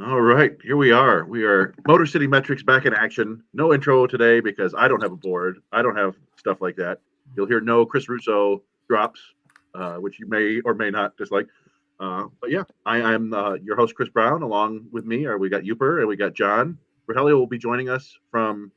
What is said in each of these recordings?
All right, here we are. We are Motor City Metrics back in action. No intro today because I don't have a board. I don't have stuff like that. You'll hear no Chris Russo drops, which you may or may not dislike. But yeah, I'm your host, Chris Brown. Along with me we got Uper and we got John. Rogelio will be joining us from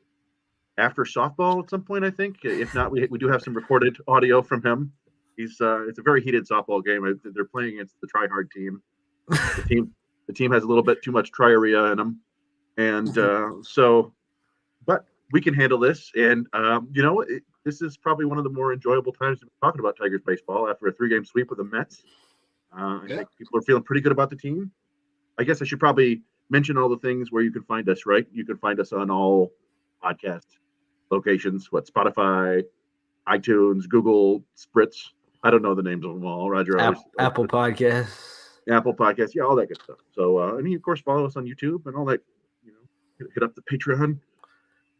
after softball at some point, I think. If not, we do have some recorded audio from him. It's a very heated softball game. They're playing against the Try Hard team. The team the team has a little bit too much triarrhea in them, and but we can handle this. And this is probably one of the more enjoyable times to be talking about Tigers baseball after a 3-game sweep with the Mets. I Yeah. think people are feeling pretty good about the team. I guess I should probably mention all the things where you can find us. Right, you can find us on all podcast locations. What Spotify, iTunes, Google, Spritz. I don't know the names of them all. Roger always Apple Podcasts. Apple Podcasts, yeah, all that good stuff. So, and of course, follow us on YouTube and all that. Hit up the Patreon.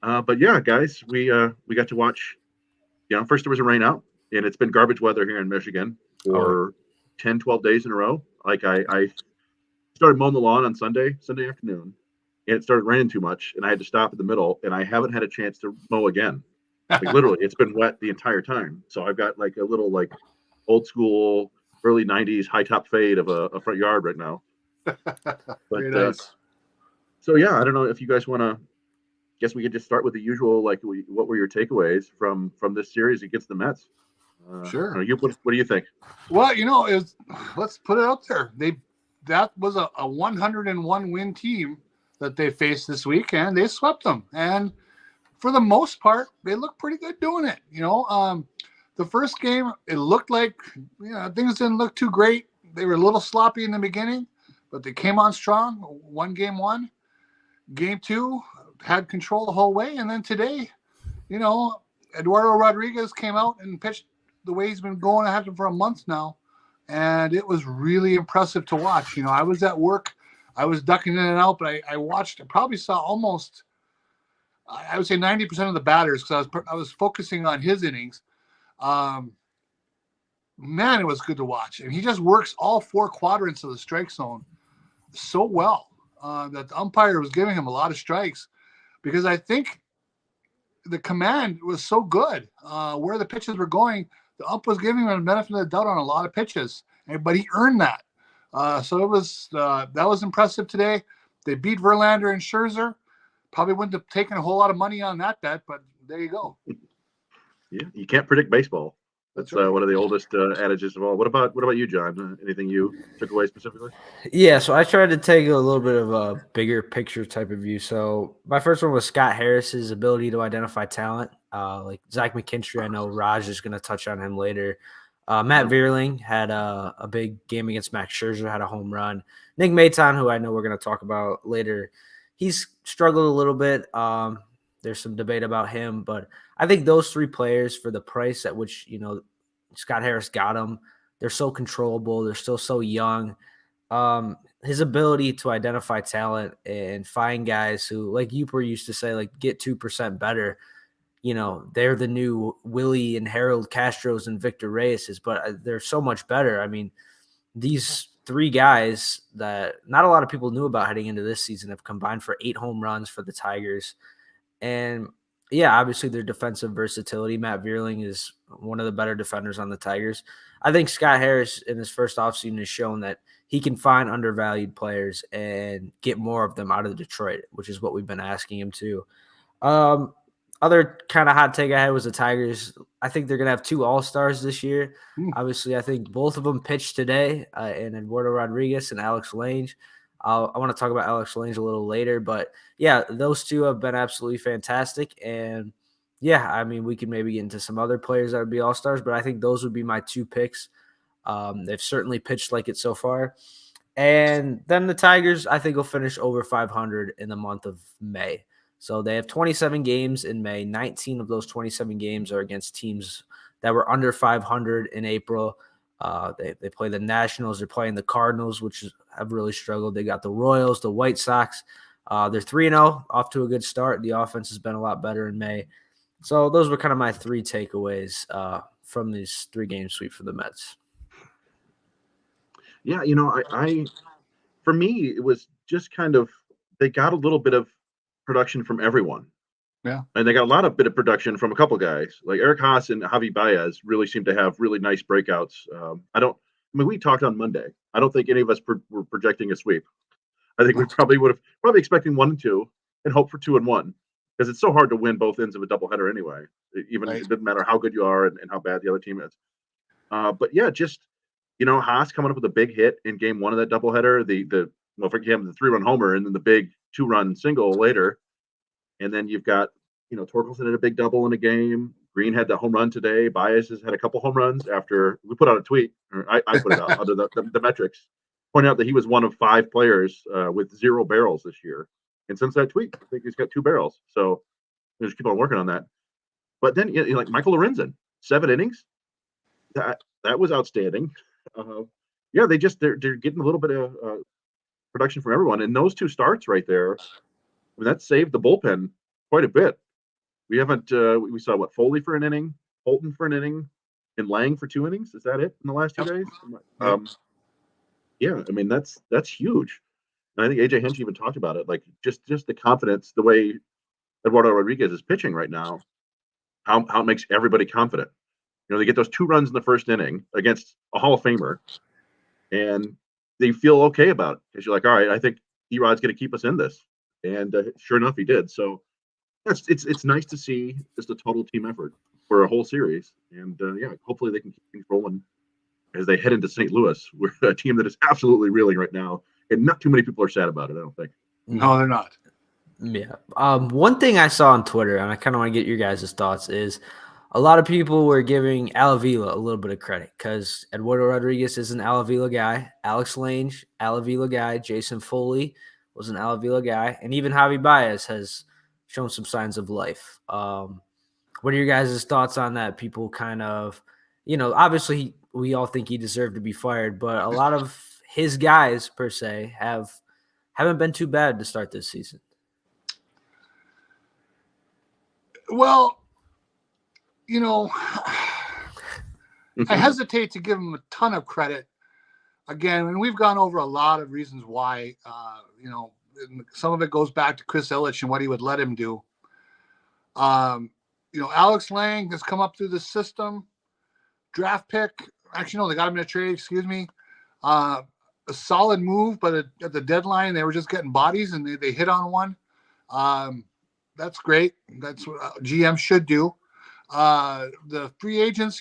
But yeah, guys, we got to watch. First there was a rain out, and it's been garbage weather here in Michigan for 10, 12 days in a row. Like I started mowing the lawn on Sunday afternoon, and it started raining too much, and I had to stop in the middle, and I haven't had a chance to mow again. Like literally, it's been wet the entire time. So I've got like a little like old school early 90s high top fade of a front yard right now. But Very nice. so yeah, I don't know if you guys want to. Guess we could just start with the usual. Like, what were your takeaways from this series against the Mets? Sure. What do you think? Well, let's put it out there. That was a 101 win team that they faced this week, and they swept them. And for the most part, they looked pretty good doing it. The first game, it looked like things didn't look too great. They were a little sloppy in the beginning, but they came on strong. Game one, game two, had control the whole way. And then today, Eduardo Rodriguez came out and pitched the way he's been going at him for a month now. And it was really impressive to watch. I was at work. I was ducking in and out, but I watched, I probably saw almost, I would say 90% of the batters because I was focusing on his innings. Man, it was good to watch. And he just works all 4 quadrants of the strike zone so well that the umpire was giving him a lot of strikes because I think the command was so good where the pitches were going. The ump was giving him the benefit of the doubt on a lot of pitches, but he earned that. So it was that was impressive today. They beat Verlander and Scherzer. Probably wouldn't have taken a whole lot of money on that bet, but there you go. Yeah, you can't predict baseball. That's right. One of the oldest adages of all. What about you, John? Anything you took away specifically? Yeah, so I tried to take a little bit of a bigger picture type of view. So my first one was Scott Harris's ability to identify talent. Like Zach McKinstry, I know Raj is going to touch on him later. Matt Vierling had a big game against Max Scherzer, had a home run. Nick Maton, who I know we're going to talk about later, he's struggled a little bit. There's some debate about him, but I think those 3 players for the price at which, Scott Harris got them, they're so controllable. They're still so young. His ability to identify talent and find guys who, like Uper used to say, like get 2% better. They're the new Willie and Harold Castros and Victor Reyes, but they're so much better. I mean, these 3 guys that not a lot of people knew about heading into this season have combined for 8 home runs for the Tigers. And yeah, obviously their defensive versatility. Matt Vierling is one of the better defenders on the Tigers. I think Scott Harris in his first offseason has shown that he can find undervalued players and get more of them out of Detroit, which is what we've been asking him to. Other kind of hot take I had was the Tigers. I think they're going to have 2 All-Stars this year. Obviously, I think both of them pitched today, and Eduardo Rodriguez and Alex Lange. I want to talk about Alex Lange a little later, but yeah, those 2 have been absolutely fantastic. And yeah, I mean, we could maybe get into some other players that would be all-stars, but I think those would be my 2 picks. They've certainly pitched like it so far. And then the Tigers, I think, will finish over 500 in the month of May. So they have 27 games in May. 19 of those 27 games are against teams that were under 500 in April. They play the Nationals. They're playing the Cardinals, which have really struggled. They got the Royals, the White Sox. They're 3-0, off to a good start. The offense has been a lot better in May. So those were kind of my 3 takeaways from these 3-game sweep for the Mets. Yeah, I for me, it was just kind of they got a little bit of production from everyone. Yeah. And they got a lot of bit of production from a couple guys. Like Eric Haas and Javi Baez really seem to have really nice breakouts. I mean, we talked on Monday. I don't think any of us were projecting a sweep. I think we probably would have expecting 1-2 and hope for 2-1 because it's so hard to win both ends of a doubleheader anyway. Even Right. it doesn't matter how good you are and how bad the other team is. But yeah, just Haas coming up with a big hit in game one of that doubleheader. For him, the 3-run homer and then the big 2-run single later. And then you've got, Torkelson had a big double in a game. Green had the home run today. Baez has had a couple home runs after we put out a tweet, or I put it out under the metrics, pointing out that he was one of 5 players with 0 barrels this year. And since that tweet, I think he's got 2 barrels. So they just keep on working on that. But then, like Michael Lorenzen, 7 innings. That was outstanding. Yeah, they're getting a little bit of production from everyone. And those 2 starts right there, that saved the bullpen quite a bit. We haven't we saw Foley for an inning, Holton for an inning, and Lang for 2 innings. Is that it in the last 2 days? Yeah, I mean that's huge. And I think AJ Hinch even talked about it, like just the confidence, the way Eduardo Rodriguez is pitching right now, how it makes everybody confident. They get those 2 runs in the first inning against a Hall of Famer, and they feel okay about it because you're like, all right, I think Erod's going to keep us in this. And sure enough, he did. So it's nice to see just a total team effort for a whole series. And yeah, hopefully they can keep things rolling as they head into St. Louis. We're a team that is absolutely reeling right now, and not too many people are sad about it, I don't think. No, they're not. Yeah. One thing I saw on Twitter, and I kind of want to get your guys' thoughts, is a lot of people were giving Al Avila a little bit of credit because Eduardo Rodriguez is an Al Avila guy. Alex Lange, Al Avila guy. Jason Foley was an Al Avila guy. And even Javi Baez has shown some signs of life. What are your guys' thoughts on that? People kind of, obviously we all think he deserved to be fired, but a lot of his guys, per se, haven't been too bad to start this season. Well, I hesitate to give him a ton of credit. Again, and we've gone over a lot of reasons why, some of it goes back to Chris Ilitch and what he would let him do. Alex Lang has come up through the system. Draft pick. Actually, no, they got him in a trade, excuse me. A solid move, but at the deadline, they were just getting bodies and they hit on one. That's great. That's what GM should do. The free agents,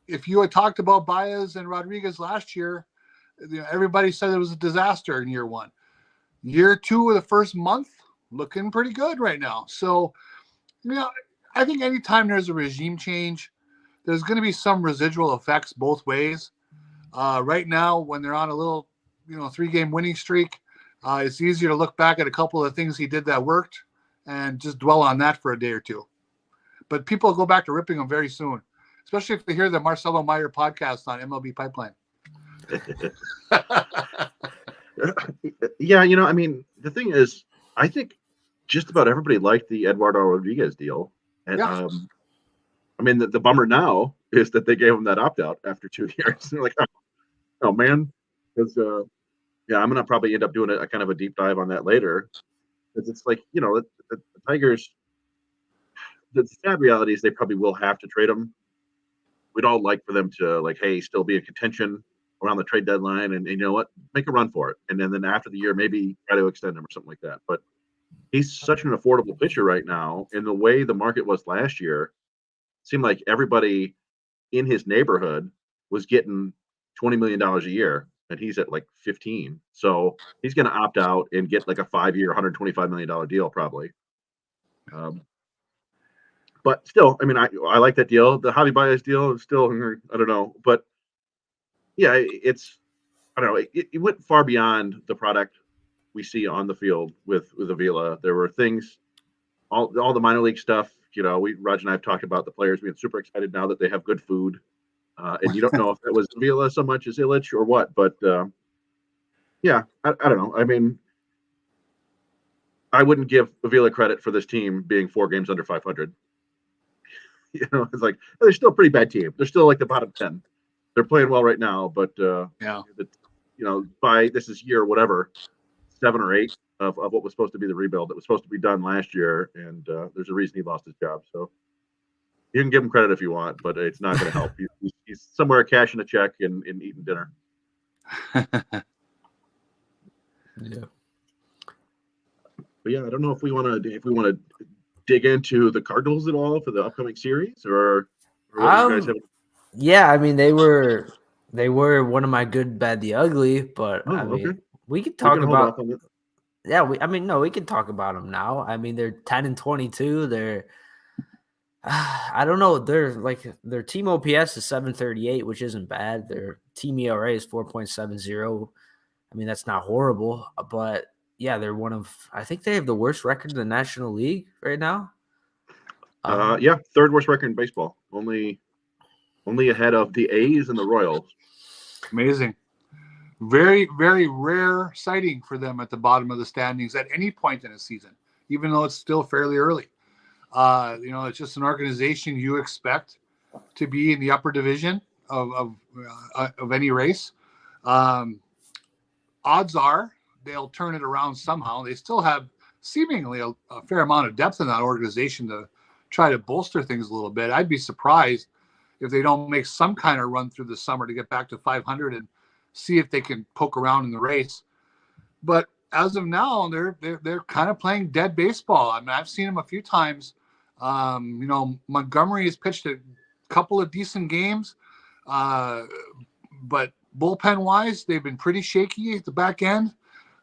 if you had talked about Baez and Rodriguez last year, everybody said it was a disaster in year 1. Year 2 of the first month, looking pretty good right now. So, I think anytime there's a regime change, there's going to be some residual effects both ways. Right now, when they're on a little, 3-game winning streak, it's easier to look back at a couple of things he did that worked and just dwell on that for a day or two. But people go back to ripping him very soon, especially if they hear the Marcelo Meyer podcast on MLB Pipeline. Yeah, I mean, the thing is, I think just about everybody liked the Eduardo Rodriguez deal. And Yeah. I mean, the bummer now is that they gave him that opt-out after 2 years. They're like, oh man, because yeah, I'm gonna probably end up doing a kind of a deep dive on that later. Because it's like, the Tigers. The sad reality is they probably will have to trade him. We'd all like for them to still be in contention around the trade deadline, and you know what, make a run for it, and then after the year maybe try to extend him or something like that. But he's such an affordable pitcher right now, and the way the market was last year, it seemed like everybody in his neighborhood was getting $20 million a year, and he's at 15. So he's going to opt out and get a 5-year, $125 million deal probably. But still, I mean, I like that deal. The Javi Baez deal is still, I don't know. But yeah, I don't know. It went far beyond the product we see on the field with Avila. There were things, all the minor league stuff. Raj and I have talked about the players being super excited now that they have good food. And you don't know if that was Avila so much as Ilitch or what. But yeah, I don't know. I mean, I wouldn't give Avila credit for this team being 4 games under 500. It's like they're still a pretty bad team. They're still the bottom 10. They're playing well right now, but Yeah, by this is year whatever 7 or 8 of what was supposed to be the rebuild that was supposed to be done last year, and there's a reason he lost his job. So you can give him credit if you want, but it's not going to help. He's somewhere cashing a check and eating dinner. Yeah. But yeah, I don't know if we want to dig into the Cardinals at all for the upcoming series, or what you guys have. Yeah, I mean they were one of my good, bad, the ugly, but I mean Okay. we could We're talk gonna hold about off on it. yeah. We can talk about them now. I mean they're 10-22. They're I don't know. Their team OPS is 738, which isn't bad. Their team ERA is 4.70. I mean that's not horrible, but yeah, they're one of I think they have the worst record in the National League right now. Yeah, third worst record in baseball. Only ahead of the A's and the Royals. Amazing. Very, very rare sighting for them at the bottom of the standings at any point in a season, even though it's still fairly early. It's just an organization you expect to be in the upper division of any race. Odds are they'll turn it around somehow. They still have seemingly a fair amount of depth in that organization to try to bolster things a little bit. I'd be surprised if they don't make some kind of run through the summer to get back to 500 and see if they can poke around in the race. But as of now, they're kind of playing dead baseball. I mean, I've seen them a few times. Montgomery has pitched a couple of decent games, but bullpen wise, they've been pretty shaky at the back end,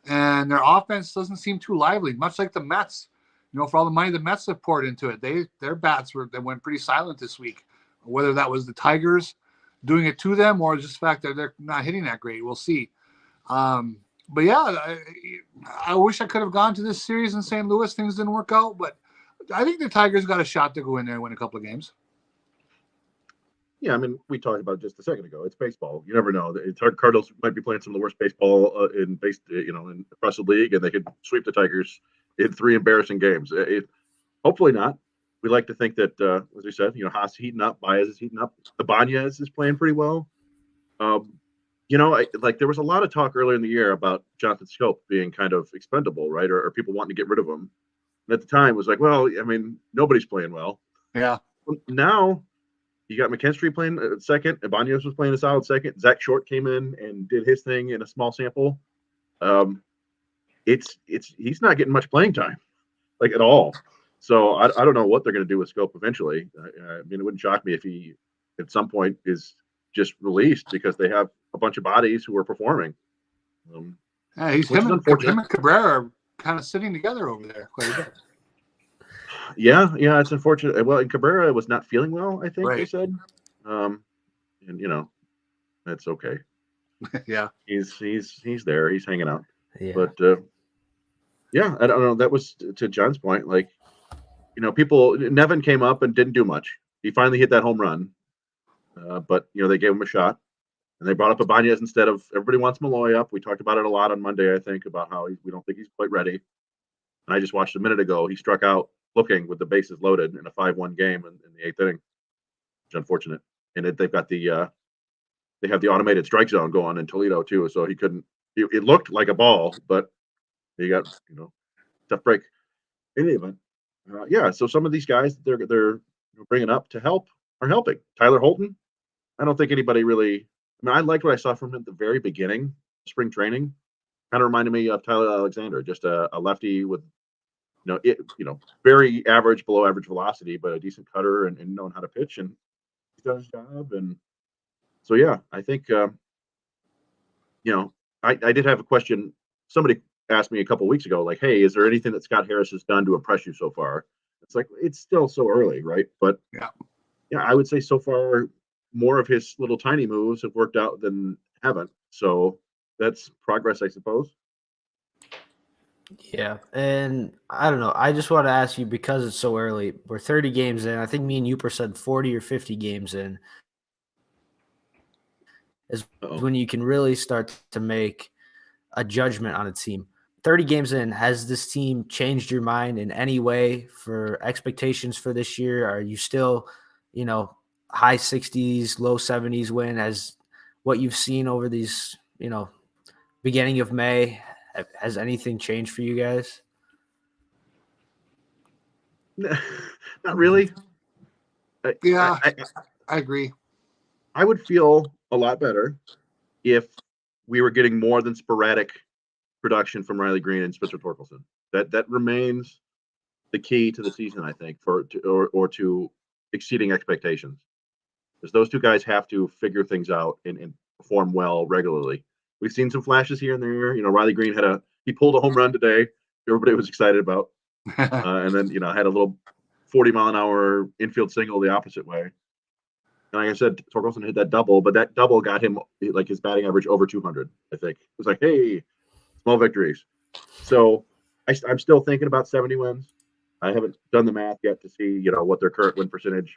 and their offense doesn't seem too lively, much like the Mets. For all the money the Mets have poured into it, their bats went pretty silent this week. Whether that was the Tigers doing it to them or just the fact that they're not hitting that great, we'll see. But yeah, I wish I could have gone to this series in St. Louis. Things didn't work out, but I think the Tigers got a shot to go in there and win a couple of games. Yeah, I mean, we talked about it just a second ago. It's baseball. You never know. It's hard. Cardinals might be playing some of the worst baseball in across the league, and they could sweep the Tigers in 3 embarrassing games. Hopefully not. We like to think that, as we said, Haas heating up, Baez is heating up. Ibanez is playing pretty well. There was a lot of talk earlier in the year about Jonathan Schoop being kind of expendable, right? Or people wanting to get rid of him. And at the time, it was like, well, I mean, nobody's playing well. Yeah. Now you got McKinstry playing second. Ibanez was playing a solid second. Zach Short came in and did his thing in a small sample. He's not getting much playing time, like at all. So I don't know what they're going to do with Schoop eventually. I mean, it wouldn't shock me if he at some point is just released because they have a bunch of bodies who are performing. Him and Cabrera are kind of sitting together over there quite a bit. Yeah, it's unfortunate. Well, and Cabrera was not feeling well, I think they said. And that's okay. Yeah, he's there. He's hanging out. Yeah. But I don't know. That was to John's point. Like, Nevin came up and didn't do much. He finally hit that home run, but they gave him a shot, and they brought up Ibanez instead of everybody wants Malloy up. We talked about it a lot on Monday, I think, about how we don't think he's quite ready. And I just watched a minute ago. He struck out looking with the bases loaded in a 5-1 game in the 8th inning. It's unfortunate, and they've got they have the automated strike zone going in Toledo too, so he couldn't. It looked like a ball, but he got tough break. In any event, so some of these guys they're bringing up to help are helping. Tyler Holton, I don't think anybody really. I mean, I liked what I saw from him at the very beginning, spring training. Kind of reminded me of Tyler Alexander, just a lefty with, very average, below average velocity, but a decent cutter and knowing how to pitch, and he's done his job. And so, yeah, I think, I did have a question. Somebody asked me a couple of weeks ago, like, hey, is there anything that Scott Harris has done to impress you so far? It's like, it's still so early, right? But yeah, I would say so far, more of his little tiny moves have worked out than haven't. So that's progress, I suppose. Yeah, and I don't know. I just want to ask you, because it's so early, we're 30 games in. I think me and Uper said 40 or 50 games in is when you can really start to make a judgment on a team. 30 games in, has this team changed your mind in any way for expectations for this year? Are you still, high 60s, low 70s win as what you've seen over these, beginning of May. Has anything changed for you guys? Not really. Yeah, I, I agree. I would feel a lot better if we were getting more than sporadic production from Riley Green and Spencer Torkelson. That remains the key to the season, I think, or to exceeding expectations. Because those two guys have to figure things out and perform well regularly. We've seen some flashes here and there. Riley Green he pulled a home run today. Everybody was excited about, and then had a little 40-mile-an-hour infield single the opposite way. And like I said, Torkelson hit that double, but that double got him like his batting average over 200. I think it was like, hey, small victories. So I'm still thinking about 70 wins. I haven't done the math yet to see what their current win percentage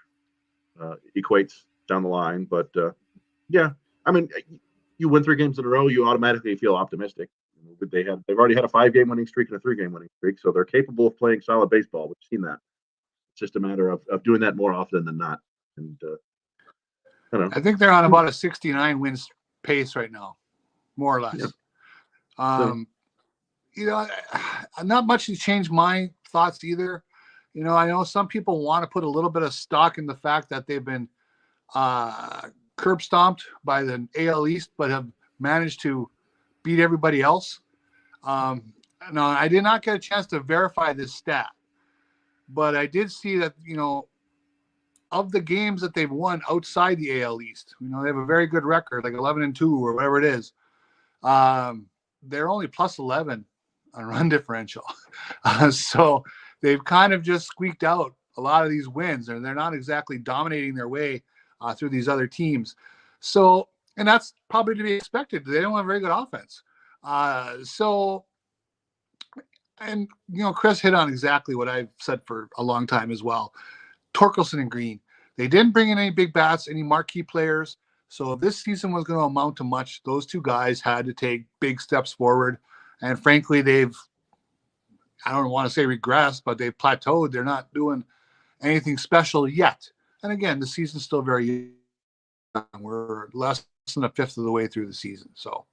equates down the line, but yeah, I mean, you win 3 games in a row, you automatically feel optimistic. They've already had a 5-game winning streak and a 3-game winning streak, so they're capable of playing solid baseball. We've seen that. It's just a matter of doing that more often than not. And I think they're on about a 69 wins pace right now, more or less. Yeah. Not much has changed my thoughts either. I know some people want to put a little bit of stock in the fact that they've been curb stomped by the AL East, but have managed to beat everybody else. No, I did not get a chance to verify this stat, but I did see that, of the games that they've won outside the AL East, they have a very good record, like 11-2 or whatever it is. They're only plus 11 on run differential. So they've kind of just squeaked out a lot of these wins, and they're not exactly dominating their way through these other teams. So, and that's probably to be expected. They don't have very good offense. And Chris hit on exactly what I've said for a long time as well. Torkelson and Green, they didn't bring in any big bats, any marquee players. So if this season was going to amount to much, those two guys had to take big steps forward. And frankly, I don't want to say regressed, but they've plateaued. They're not doing anything special yet. And again, the season's still very young. We're less than a fifth of the way through the season. So,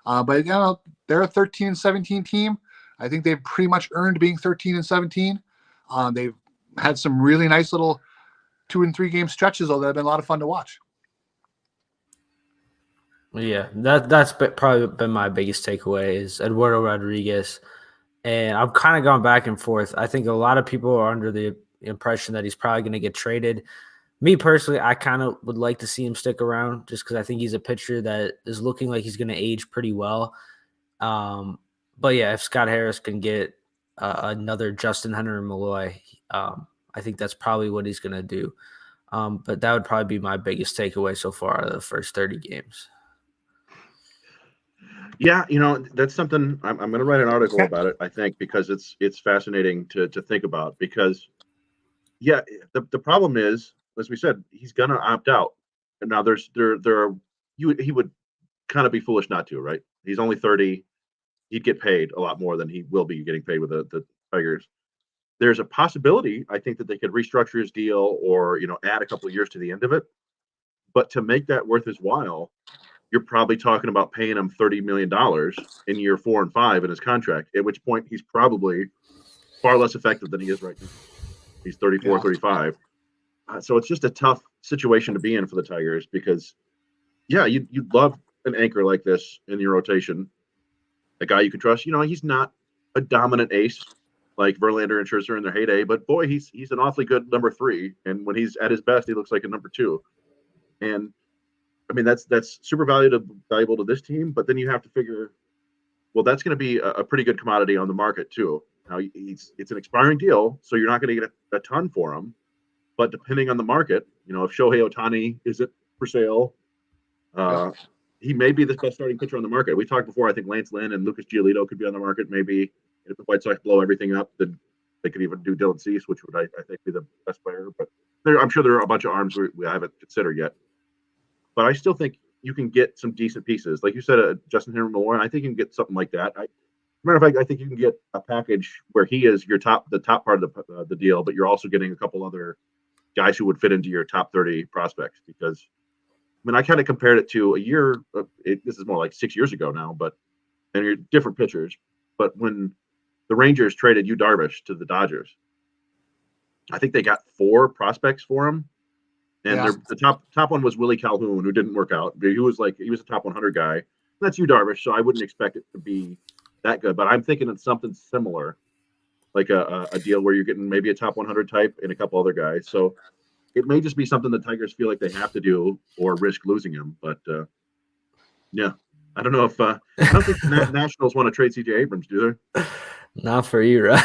but they're a 13-17 team. I think they've pretty much earned being 13-17. They've had some really nice little 2 and 3 game stretches, though, that have been a lot of fun to watch. Yeah, that's probably been my biggest takeaway is Eduardo Rodriguez. And I'm kind of going back and forth. I think a lot of people are under the impression that he's probably going to get traded. Me personally, I kind of would like to see him stick around just because I think he's a pitcher that is looking like he's going to age pretty well. But yeah, if Scott Harris can get another Justin Henry Malloy, I think that's probably what he's going to do. But that would probably be my biggest takeaway so far out of the first 30 games. Yeah, that's something I'm going to write an article about it, I think, because it's fascinating to think about. Because, yeah, the problem is, as we said, he's going to opt out. And now he would kind of be foolish not to, right? He's only 30. He'd get paid a lot more than he will be getting paid with the Tigers. There's a possibility, I think, that they could restructure his deal or, add a couple of years to the end of it. But to make that worth his while, you're probably talking about paying him $30 million in year 4 and 5 in his contract, at which point he's probably far less effective than he is right now. He's 34, 35. So it's just a tough situation to be in for the Tigers because, yeah, you'd love an anchor like this in your rotation, a guy you can trust. He's not a dominant ace like Verlander and Scherzer in their heyday, but boy, he's an awfully good number 3. And when he's at his best, he looks like a number 2. And I mean, that's super valuable to this team, but then you have to figure, well, that's going to be a pretty good commodity on the market too. Now, it's an expiring deal, so you're not going to get a ton for him. But depending on the market, if Shohei Ohtani isn't for sale, he may be the best starting pitcher on the market. We talked before, I think Lance Lynn and Lucas Giolito could be on the market. Maybe if the White Sox blow everything up, then they could even do Dylan Cease, which would, I think, be the best player. But I'm sure there are a bunch of arms we haven't considered yet. But I still think you can get some decent pieces. Like you said, Justin Henry Malloy, and I think you can get something like that. Matter of fact, I think you can get a package where he is the top part of the deal, but you're also getting a couple other guys who would fit into your top 30 prospects. Because, I kind of compared it to a year. This is more like 6 years ago now, but and you're different pitchers. But when the Rangers traded Yu Darvish to the Dodgers, I think they got 4 prospects for him. And Yeah. the top one was Willie Calhoun, who didn't work out. He was a top 100 guy. That's Yu Darvish, so I wouldn't expect it to be that good. But I'm thinking it's something similar, like a deal where you're getting maybe a top 100 type and a couple other guys. So it may just be something the Tigers feel like they have to do or risk losing him. But yeah, I don't know if I don't think the Nationals want to trade C.J. Abrams, do they? Not for you, right?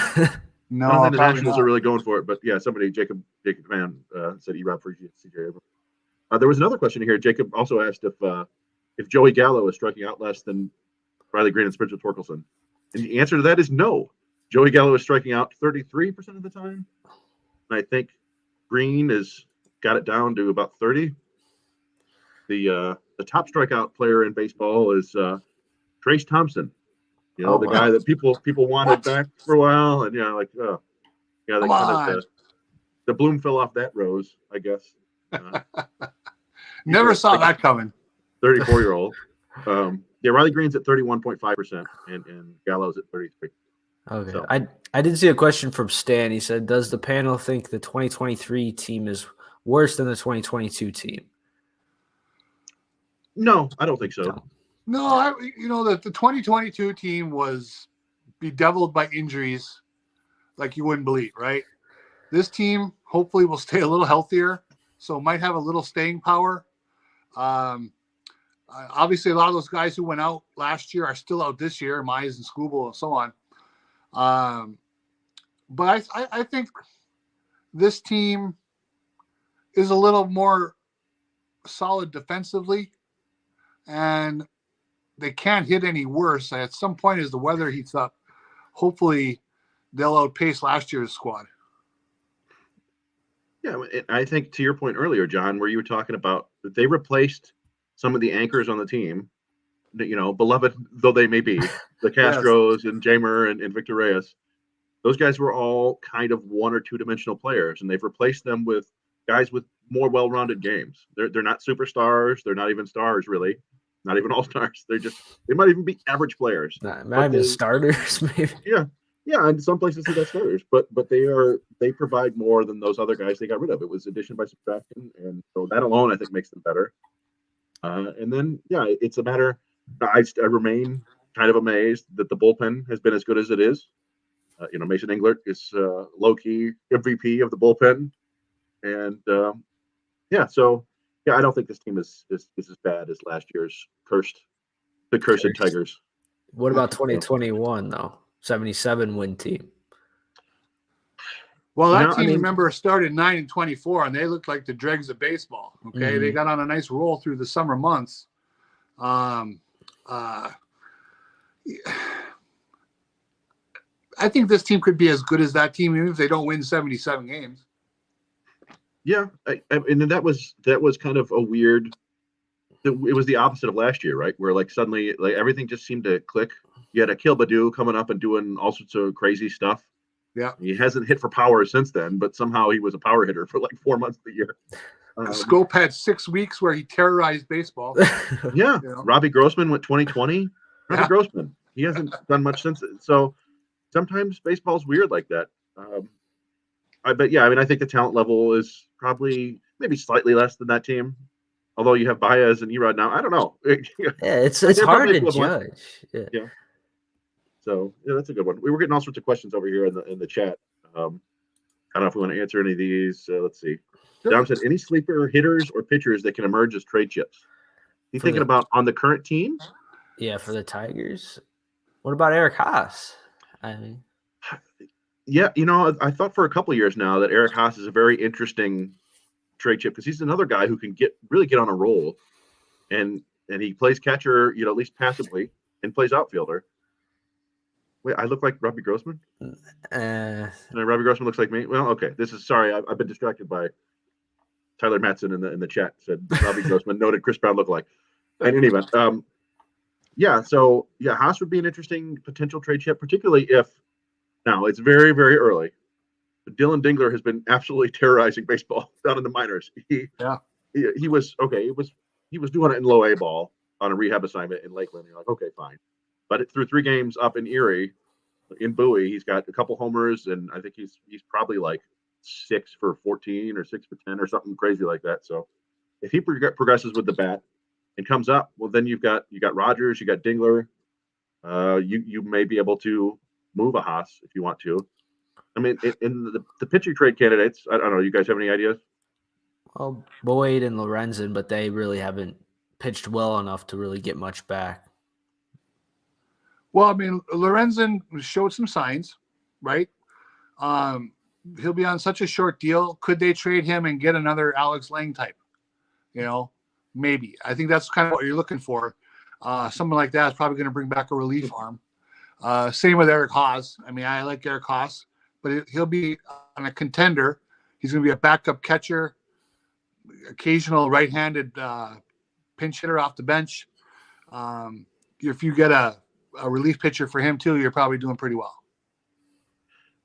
No, I don't think the probably Nationals not. are really going for it. But yeah, somebody, Jacob Mann, said E-Rob for C.J. Abrams. There was another question here. Jacob also asked if Joey Gallo is striking out less than Riley Green and Spencer Torkelson. And the answer to that is no. Joey Gallo is striking out 33% of the time. And I think Green has got it down to about 30. The top strikeout player in baseball is Trace Thompson. You know, Oh, the wow. guy that people wanted What? back for a while. And, like, they Come kind on. of the bloom fell off that rose, I guess. Never saw that coming. 34-year-old. Riley Green's at 31.5%, and Gallo's at 33. Okay. So- I did see a question from Stan. He said, does the panel think the 2023 team is worse than the 2022 team? No, I don't think so. No, the 2022 team was bedeviled by injuries like you wouldn't believe, right? This team hopefully will stay a little healthier, so might have a little staying power. Obviously, a lot of those guys who went out last year are still out this year, Mize and Skubal and so on. But I think this team is a little more solid defensively, and they can't hit any worse. At some point, as the weather heats up, hopefully they'll outpace last year's squad. Yeah, I think to your point earlier, John, where you were talking about that they replaced some of the anchors on the team, beloved though they may be, the Castros and Jamer and Victor Reyes. Those guys were all kind of 1 or 2 dimensional players, and they've replaced them with guys with more well-rounded games. They're not superstars. They're not even stars, really. Not even all-stars. They might even be average players. Not even starters, maybe. Yeah, in some places they got starters, but they provide more than those other guys they got rid of. It was addition by subtraction, and so that alone I think makes them better. And then it's a matter. I remain kind of amazed that the bullpen has been as good as it is. Mason Englert is low-key MVP of the bullpen, and I don't think this team is as bad as last year's cursed Tigers. What about 2021 though? 77 win team. Well, that team, remember, started 9-24, and they looked like the dregs of baseball. Okay, Mm-hmm. They got on a nice roll through the summer months. I think this team could be as good as that team, even if they don't win 77 games. Yeah, and then that was kind of a weird. It was the opposite of last year, right? Where suddenly everything just seemed to click. You had Akil Baddoo coming up and doing all sorts of crazy stuff. Yeah, he hasn't hit for power since then, but somehow he was a power hitter for 4 months of the year. Scope had 6 weeks where he terrorized baseball. Yeah, Robbie Grossman went 2020. Robbie Grossman, he hasn't done much since. So sometimes baseball's weird like that. I think the talent level is probably maybe slightly less than that team. Although you have Baez and Erod now, I don't know. Yeah, it's hard to judge. Yeah. So that's a good one. We were getting all sorts of questions over here in the chat. I don't know if we want to answer any of these. Let's see. Dom said, any sleeper hitters or pitchers that can emerge as trade chips? You thinking about on the current team? Yeah, for the Tigers. What about Eric Haas? Yeah, I thought for a couple of years now that Eric Haas is a very interesting trade chip because he's another guy who can really get on a roll, and he plays catcher, at least passively, and plays outfielder. Wait, I look like Robbie Grossman? Robbie Grossman looks like me? Well, okay. Sorry, I've been distracted by Tyler Matson in the chat said Robbie Grossman, noted Chris Brown lookalike. In any event, Haas would be an interesting potential trade chip, particularly if now it's very, very early. But Dylan Dingler has been absolutely terrorizing baseball down in the minors. He was okay. He was doing it in low A ball on a rehab assignment in Lakeland. You're like, okay, fine. But through 3 games up in Erie, in Bowie, he's got a couple homers, and I think he's probably like 6 for 14 or 6 for 10 or something crazy like that. So if he progresses with the bat and comes up, well, then you got Rogers, you got Dingler. You may be able to move a Haas if you want to. I mean, in the pitching trade candidates, I don't know. You guys have any ideas? Well, Boyd and Lorenzen, but they really haven't pitched well enough to really get much back. Well, I mean, Lorenzen showed some signs, right? He'll be on such a short deal. Could they trade him and get another Alex Lang type? Maybe. I think that's kind of what you're looking for. Someone like that is probably going to bring back a relief arm. Same with Eric Haas. I mean, I like Eric Haas, but he'll be on a contender. He's going to be a backup catcher, occasional right-handed pinch hitter off the bench. If you get a relief pitcher for him too, you're probably doing pretty well.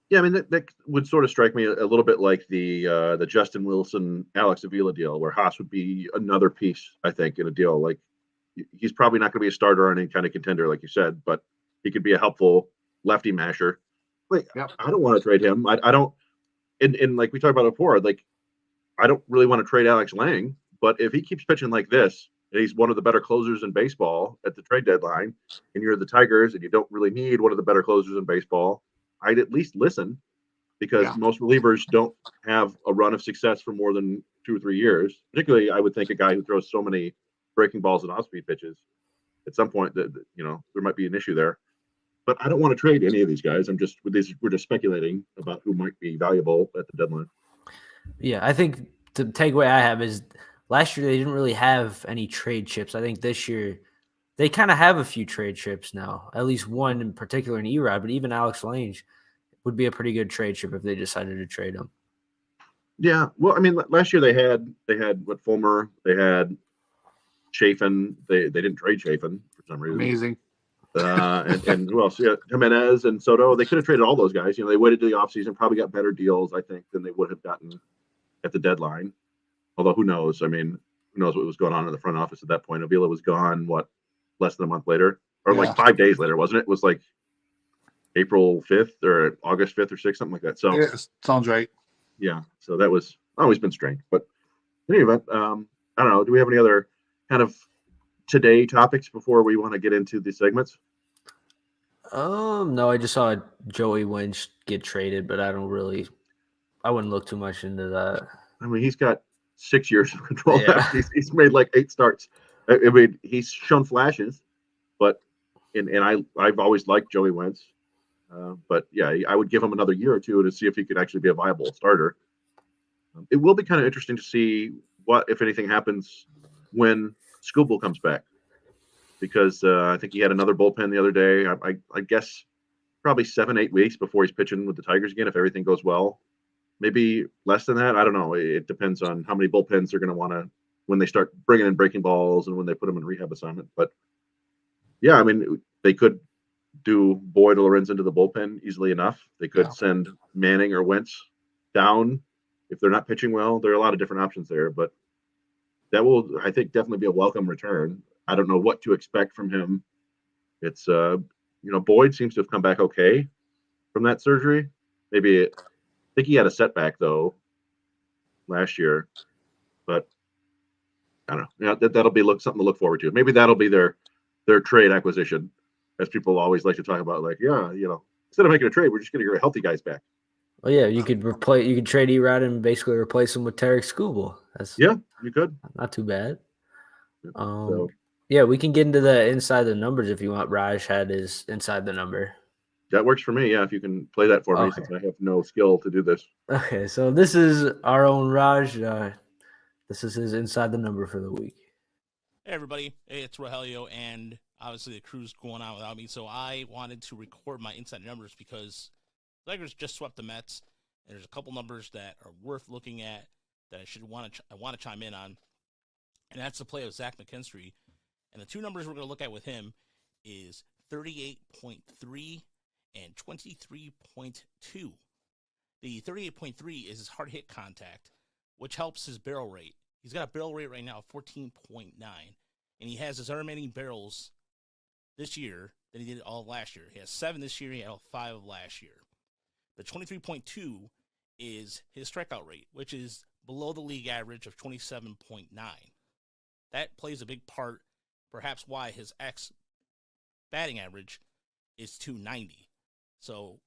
Yeah, I mean that would sort of strike me a little bit like the Justin Wilson, Alex Avila deal, where Haas would be another piece, I think, in a deal. Like he's probably not going to be a starter or any kind of contender, like you said, but he could be a helpful lefty masher. Like I don't want to trade him. I don't. And like we talked about before, like I don't really want to trade Alex Lang, but if he keeps pitching like this, and he's one of the better closers in baseball at the trade deadline, and you're the Tigers, and you don't really need one of the better closers in baseball, I'd at least listen, because most relievers don't have a run of success for more than 2 or 3 years. Particularly, I would think a guy who throws so many breaking balls and off-speed pitches. At some point, that there might be an issue there. But I don't want to trade any of these guys. We're just speculating about who might be valuable at the deadline. Yeah, I think the takeaway I have is last year they didn't really have any trade chips. I think this year they kind of have a few trade chips now, at least one in particular in Erod, but even Alex Lange would be a pretty good trade chip if they decided to trade him. Yeah, well, I mean, last year they had what, Fulmer, they had Chafin. They didn't trade Chafin for some reason. Amazing. And who else? Yeah, Jimenez and Soto. They could have traded all those guys. They waited to the offseason, probably got better deals, I think, than they would have gotten at the deadline. Although who knows? I mean, who knows what was going on in the front office at that point? Avila was gone, less than a month later? Or like 5 days later, wasn't it? It was like April 5th or August 5th or 6th, something like that. So yeah, sounds right. Yeah. So that was always been strange. But in any event, I don't know. Do we have any other kind of today topics before we want to get into the segments? No, I just saw Joey Wentz get traded, but I wouldn't look too much into that. I mean, he's got 6 years of control. Yeah. He's made like 8 starts. I mean, he's shown flashes, but I've always liked Joey Wentz. But yeah, I would give him another year or two to see if he could actually be a viable starter. It will be kind of interesting to see what, if anything, happens when Skubal comes back, because I think he had another bullpen the other day. I guess probably 7-8 weeks before he's pitching with the Tigers again, if everything goes well. Maybe less than that. I don't know. It depends on how many bullpens they're going to want to when they start bringing in breaking balls and when they put them in rehab assignment. But yeah, I mean, they could do Boyd or Lorenzen into the bullpen easily enough. They could send Manning or Wentz down if they're not pitching well. There are a lot of different options there, but that will, I think, definitely be a welcome return. I don't know what to expect from him. It's Boyd seems to have come back okay from that surgery. I think he had a setback though last year, but I don't know. That'll be something to look forward to. Maybe that'll be their trade acquisition, as people always like to talk about. Like, instead of making a trade, we're just going to get healthy guys back. Well, yeah, you could trade Erod and basically replace him with Tarek Skubal. You could. Not too bad. Yeah, we can get into the inside the numbers if you want. Raj had his inside the number. That works for me. Yeah, if you can play that for me, since I have no skill to do this. Okay, so this is our own Raj. This is his inside the number for the week. Hey, everybody. Hey, it's Rogelio, and obviously the crew's going on without me, so I wanted to record my inside numbers because the Tigers just swept the Mets, and there's a couple numbers that are worth looking at that I want to chime in on, and that's the play of Zach McKinstry. And the two numbers we're going to look at with him is 38.3 and 23.2. The 38.3 is his hard hit contact, which helps his barrel rate. He's got a barrel rate right now of 14.9, and he has his remaining barrels this year than he did all of last year. He has 7 this year. He had 5 of last year. The 23.2 is his strikeout rate, which is below the league average of 27.9. That plays a big part, perhaps why his batting average is 290. So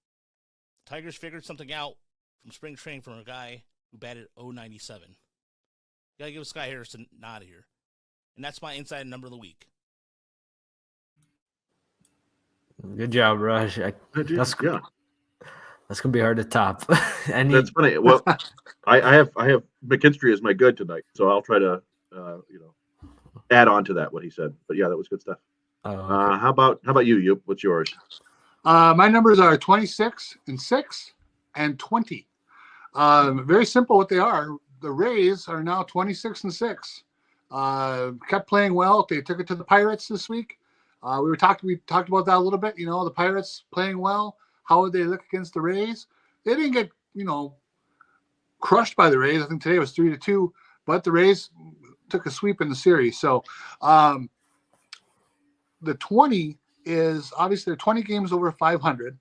Tigers figured something out from spring training from a guy who batted 097. You got to give Scott Harris a nod here. And that's my inside number of the week. Good job, Raj. That's Yeah, That's gonna be hard to top. And that's funny. Well, I have McKinstry as my good tonight, so I'll try to add on to that what he said. But yeah, that was good stuff. okay. How about you? You, what's yours? My numbers are 26 and 6 and 20. Very simple what they are. The Rays are now 26 and 6. Kept playing well. They took it to the Pirates this week. We talked about that a little bit. The Pirates playing well. How would they look against the Rays? They didn't get crushed by the Rays. I think today was 3-2, but the Rays took a sweep in the series. So the 20 is obviously they're 20 games over 500.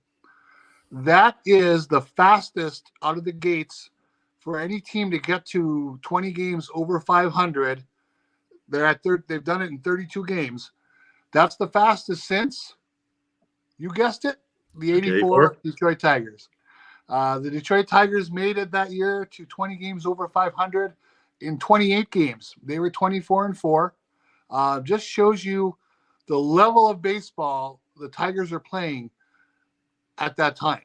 That is the fastest out of the gates for any team to get to 20 games over 500. They've done it in 32 games. That's the fastest since, you guessed it, the 84 Detroit Tigers. The Detroit Tigers made it that year to 20 games over 500 in 28 games. They were 24-4. Just shows you the level of baseball the Tigers are playing at that time.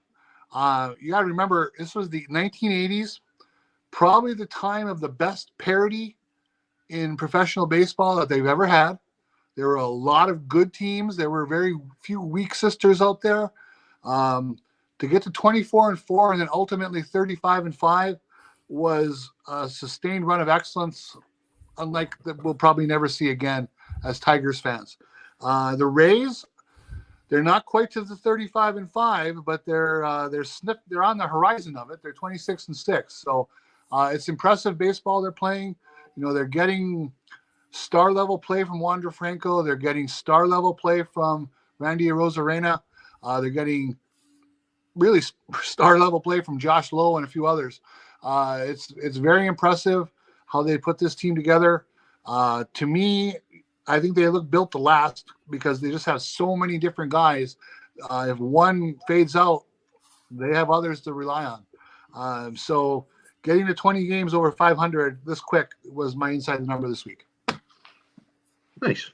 You got to remember, this was the 1980s, probably the time of the best parity in professional baseball that they've ever had. There were a lot of good teams. There were very few weak sisters out there. To get to 24-4 and then ultimately 35-5 was a sustained run of excellence, unlike that we'll probably never see again as Tigers fans. The Rays, they're not quite to the 35-5, but they're on the horizon of it. They're 26-6. So it's impressive baseball they're playing. They're getting star level play from Wander Franco. They're getting star level play from Randy Arozarena. They're getting really star level play from Josh Lowe and a few others. It's very impressive how they put this team together. To me, I think they look built to last because they just have so many different guys. If one fades out, they have others to rely on. So getting to 20 games over 500 this quick was my inside number this week. Nice.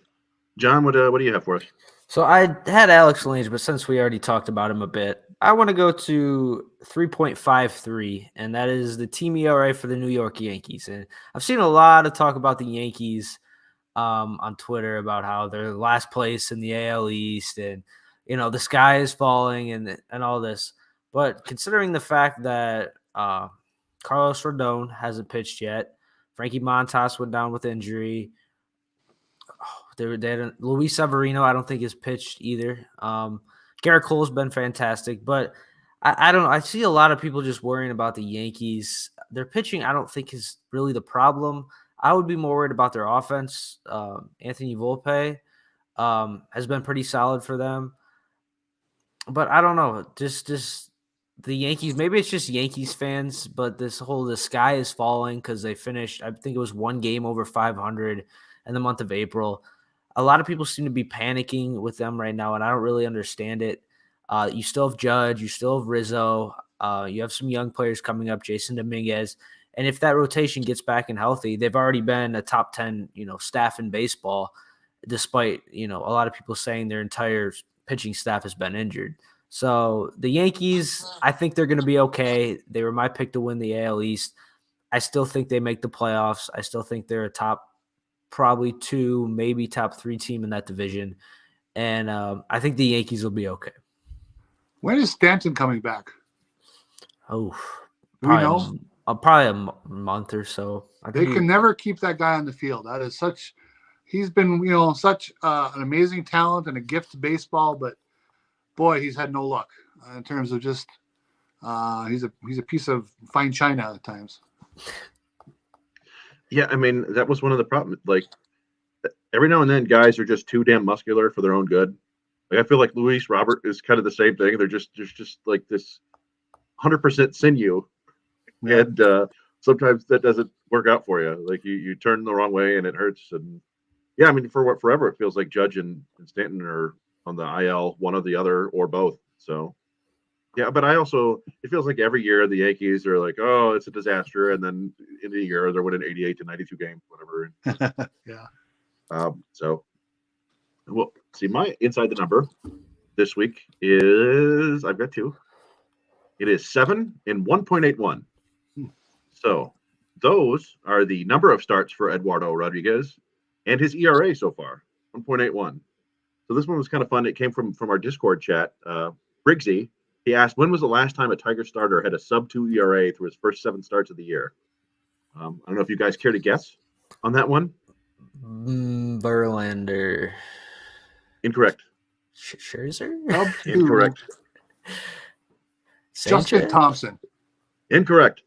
John, what do you have for us? So I had Alex Lange, but since we already talked about him a bit, I want to go to 3.53, and that is the team ERA for the New York Yankees. And I've seen a lot of talk about the Yankees on Twitter about how they're last place in the AL East, and the sky is falling and all this. But considering the fact that Carlos Rodon hasn't pitched yet, Frankie Montas went down with injury. Luis Severino, I don't think has pitched either. Garrett Cole's been fantastic, but I don't know. I see a lot of people just worrying about the Yankees. Their pitching, I don't think, is really the problem. I would be more worried about their offense. Anthony Volpe has been pretty solid for them, but I don't know. Just the Yankees. Maybe it's just Yankees fans, but the sky is falling because they finished. I think it was one game over 500 in the month of April. A lot of people seem to be panicking with them right now, and I don't really understand it. You still have Judge, you still have Rizzo, you have some young players coming up, Jason Dominguez, and if that rotation gets back and healthy, they've already been a top 10, staff in baseball, despite a lot of people saying their entire pitching staff has been injured. So the Yankees, I think they're going to be okay. They were my pick to win the AL East. I still think they make the playoffs. I still think they're a top probably 2, maybe top 3 team in that division. And I think the Yankees will be okay. When is Stanton coming back? Oh, Do we know? Probably a month or so. They can never keep that guy on the field. That is he's been, such an amazing talent and a gift to baseball, but boy, he's had no luck in terms of just, he's a piece of fine china at times. Yeah, I mean, that was one of the problems. Like, every now and then, guys are just too damn muscular for their own good. Like, I feel like Luis Robert is kind of the same thing. They're just like this 100% sinew, Yeah. and sometimes that doesn't work out for you. Like you turn the wrong way and it hurts. And yeah, I mean, forever it feels like Judge and Stanton are on the IL, one or the other or both. So yeah, but it feels like every year the Yankees are like, oh, it's a disaster, and then in a year they're winning 88 to 92 games, whatever. Yeah. So, well, see, my inside the number this week is I've got two. It is 7 and 1.81. So those are the number of starts for Eduardo Rodriguez and his ERA so far, 1.81. So this one was kind of fun. It came from our Discord chat. Briggsy, he asked, when was the last time a Tiger starter had a sub-2 ERA through his first 7 starts of the year? I don't know if you guys care to guess on that one. Verlander. Incorrect. Scherzer? Incorrect. Justin Sanchez? Thompson. Incorrect.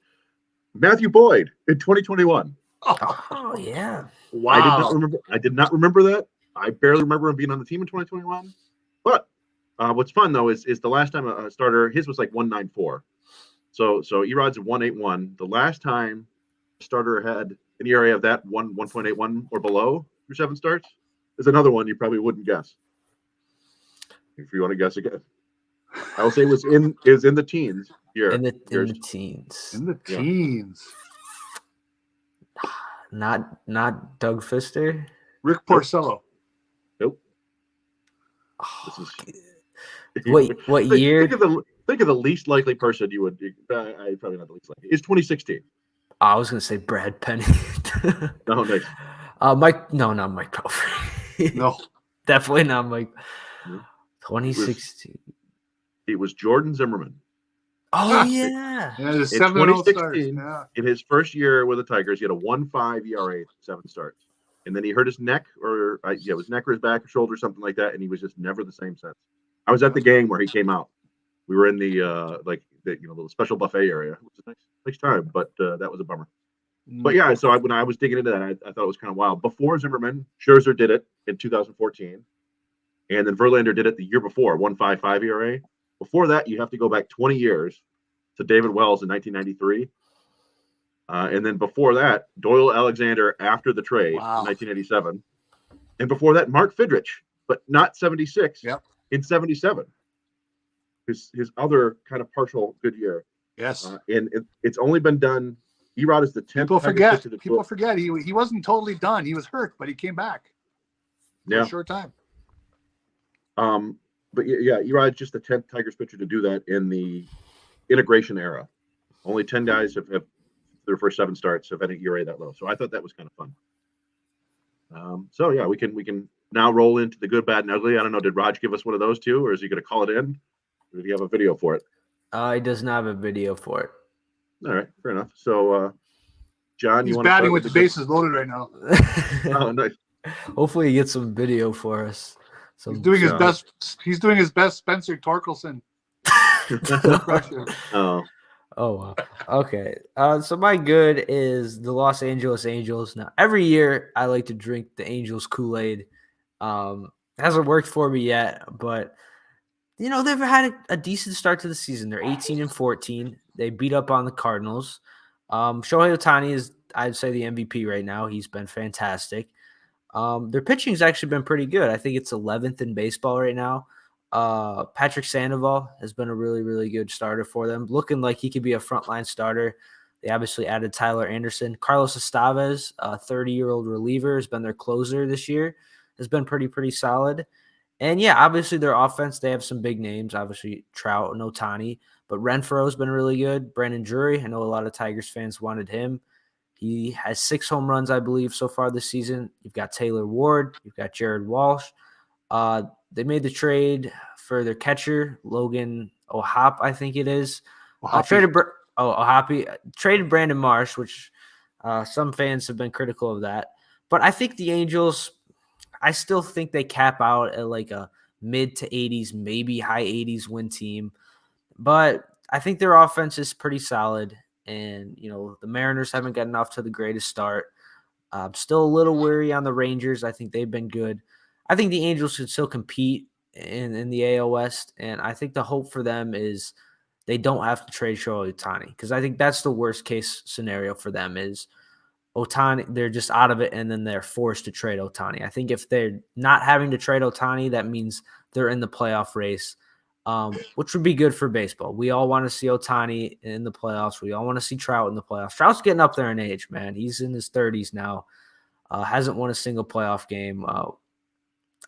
Matthew Boyd in 2021. Oh yeah. Wow. I did not remember that. I barely remember him being on the team in 2021. But what's fun though is the last time a starter, his was like 194. So Erod's at 181. The last time a starter had an ERA of that 1.81 or below through 7 starts is another one you probably wouldn't guess. If you want to guess again, I will say it was in the teens here. In the Yours. teens. In the Yeah. teens. Not Doug Fister. Rick Porcello. Nope. Oh, This is- wait, what year? Think of the least likely person you would. I probably not the least likely. It's 2016. I was gonna say Brad Penny. No, nice. Mike. No, not Mike Pelfrey. No. Definitely not Mike. No. 2016. It was Jordan Zimmerman. Oh yeah. Yeah, the In 7-0 starts. 2016, Yeah. in his first year with the Tigers, he had a 1.5 ERA, 7 starts, and then he hurt his neck, or it was neck or his back or shoulder, something like that, and he was just never the same since. I was at the game where he came out. We were in the little special buffet area, which is nice time, but that was a bummer. But yeah, so when I was digging into that, I thought it was kind of wild. Before Zimmerman, Scherzer did it in 2014, and then Verlander did it the year before, 1.55 ERA. Before that, you have to go back 20 years to David Wells in 1993. And then before that, Doyle Alexander after the trade in 1987. And before that, Mark Fidrich, but not 76, in 77. His other kind of partial good year. Yes. And it's only been done. Erod is the 10th. People forget. He wasn't totally done. He was hurt, but he came back. For a short time. But yeah, Erod's just the 10th Tigers pitcher to do that in the integration era. Only 10 guys have their first 7 starts have had an ERA that low. So I thought that was kind of fun. So yeah, we can now roll into the good, bad, and ugly. I don't know. Did Raj give us one of those too, or is he going to call it in? Or did he have a video for it? He does not have a video for it. All right, fair enough. So, John, he's you batting with the bases loaded right now. Oh, nice. Hopefully, he gets some video for us. He's doing his best. He's doing his best, Spencer Torkelson. Oh. Oh, wow. Okay. So my good is the Los Angeles Angels. Now, every year I like to drink the Angels Kool-Aid. Hasn't worked for me yet, but they've had a decent start to the season. They're 18 and 14. They beat up on the Cardinals. Shohei Ohtani is, I'd say, the MVP right now. He's been fantastic. Their pitching's actually been pretty good. I think it's 11th in baseball right now. Patrick Sandoval has been a really, really good starter for them, looking like he could be a frontline starter. They obviously added Tyler Anderson. Carlos Estevez, a 30-year-old reliever, has been their closer this year, has been pretty solid. And yeah, obviously their offense, they have some big names, obviously Trout and Ohtani, but Renfroe's been really good. Brandon Drury, I know a lot of Tigers fans wanted him. He has 6 home runs, I believe, so far this season. You've got Taylor Ward. You've got Jared Walsh. They made the trade for their catcher, Logan O'Hoppe, I think it is. Traded Brandon Marsh, which some fans have been critical of that. But I think the Angels, I still think they cap out at like a mid to 80s, maybe high 80s win team. But I think their offense is pretty solid. And, the Mariners haven't gotten off to the greatest start. I'm still a little weary on the Rangers. I think they've been good. I think the Angels should still compete in the AL West, and I think the hope for them is they don't have to trade Shohei Ohtani, because I think that's the worst case scenario for them is Ohtani, they're just out of it, and then they're forced to trade Ohtani. I think if they're not having to trade Ohtani, that means they're in the playoff race, which would be good for baseball. We all want to see Ohtani in the playoffs. We all want to see Trout in the playoffs. Trout's getting up there in age, man. He's in his 30s now. Hasn't won a single playoff game.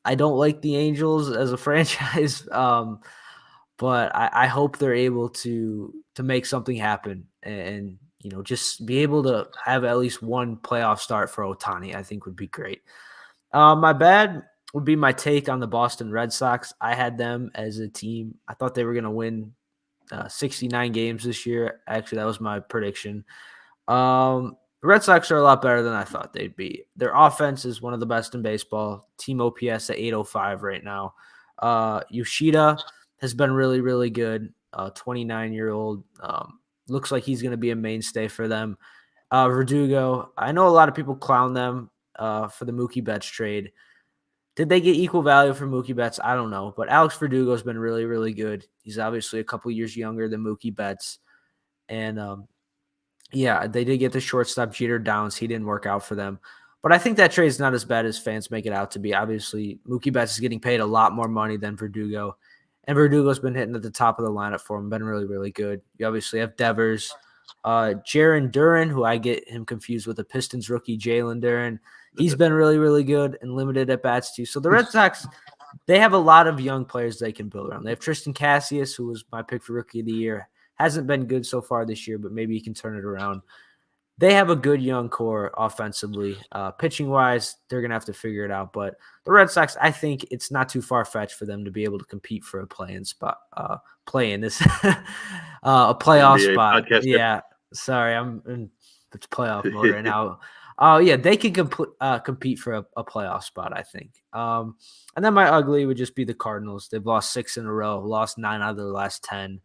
I don't like the Angels as a franchise, but I hope they're able to make something happen and just be able to have at least one playoff start for Ohtani. I think would be great. My bad would be my take on the Boston Red Sox. I had them as a team. I thought they were going to win 69 games this year. Actually, that was my prediction. The Red Sox are a lot better than I thought they'd be. Their offense is one of the best in baseball. Team OPS at 805 right now. Yoshida has been really, really good. 29-year-old. Looks like he's going to be a mainstay for them. Verdugo, I know a lot of people clown them for the Mookie Betts trade. Did they get equal value for Mookie Betts? I don't know. But Alex Verdugo has been really, really good. He's obviously a couple years younger than Mookie Betts. And, they did get the shortstop Jeter Downs. He didn't work out for them. But I think that trade is not as bad as fans make it out to be. Obviously, Mookie Betts is getting paid a lot more money than Verdugo. And Verdugo's been hitting at the top of the lineup for him, been really, really good. You obviously have Devers, Jarren Duran, who I get him confused with the Pistons rookie Jalen Duran. He's been really, really good and limited at bats too. So the Red Sox, they have a lot of young players they can build around. They have Tristan Cassius, who was my pick for rookie of the year. Hasn't been good so far this year, but maybe he can turn it around. They have a good young core offensively. Pitching-wise, they're going to have to figure it out. But the Red Sox, I think it's not too far-fetched for them to be able to compete for a play-in spot. A playoff NBA spot. podcast. Yeah, sorry, I'm in playoff mode right now. They can compete for a playoff spot, I think. And then my ugly would just be the Cardinals. They've lost 6 in a row, lost 9 out of their last 10.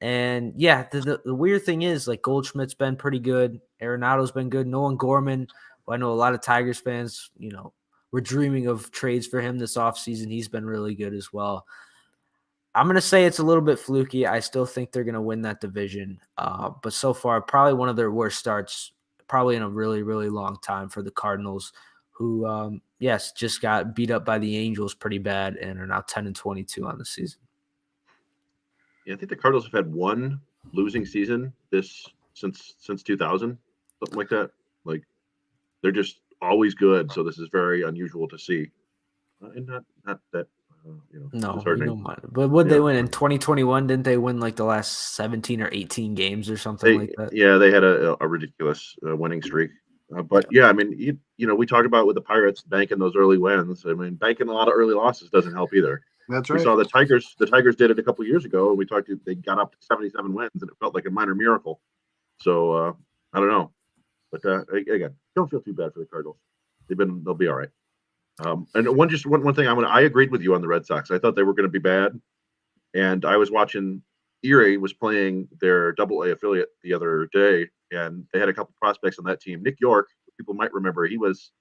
And the weird thing is, like, Goldschmidt's been pretty good. Arenado's been good. Nolan Gorman, who I know a lot of Tigers fans, were dreaming of trades for him this offseason. He's been really good as well. I'm going to say it's a little bit fluky. I still think they're going to win that division. But so far, probably one of their worst starts, probably in a really, really long time for the Cardinals, who, just got beat up by the Angels pretty bad and are now 10-22 on the season. Yeah, I think the Cardinals have had one losing season since 2000, something like that. Like, they're just always good, so this is very unusual to see, and not that disheartening. But would they win in 2021? Didn't they win like the last 17 or 18 games or something like that? Yeah, they had a ridiculous winning streak. But yeah, I mean, we talk about with the Pirates banking those early wins. I mean, banking a lot of early losses doesn't help either. That's right. We saw the Tigers. The Tigers did it a couple of years ago, and we talked. They got up to 77 wins, and it felt like a minor miracle. So I don't know, but again, don't feel too bad for the Cardinals. They'll be all right. And one thing I agreed with you on the Red Sox. I thought they were going to be bad, and I was watching. Erie was playing their Double-A affiliate the other day, and they had a couple prospects on that team. Nick York, people might remember, he was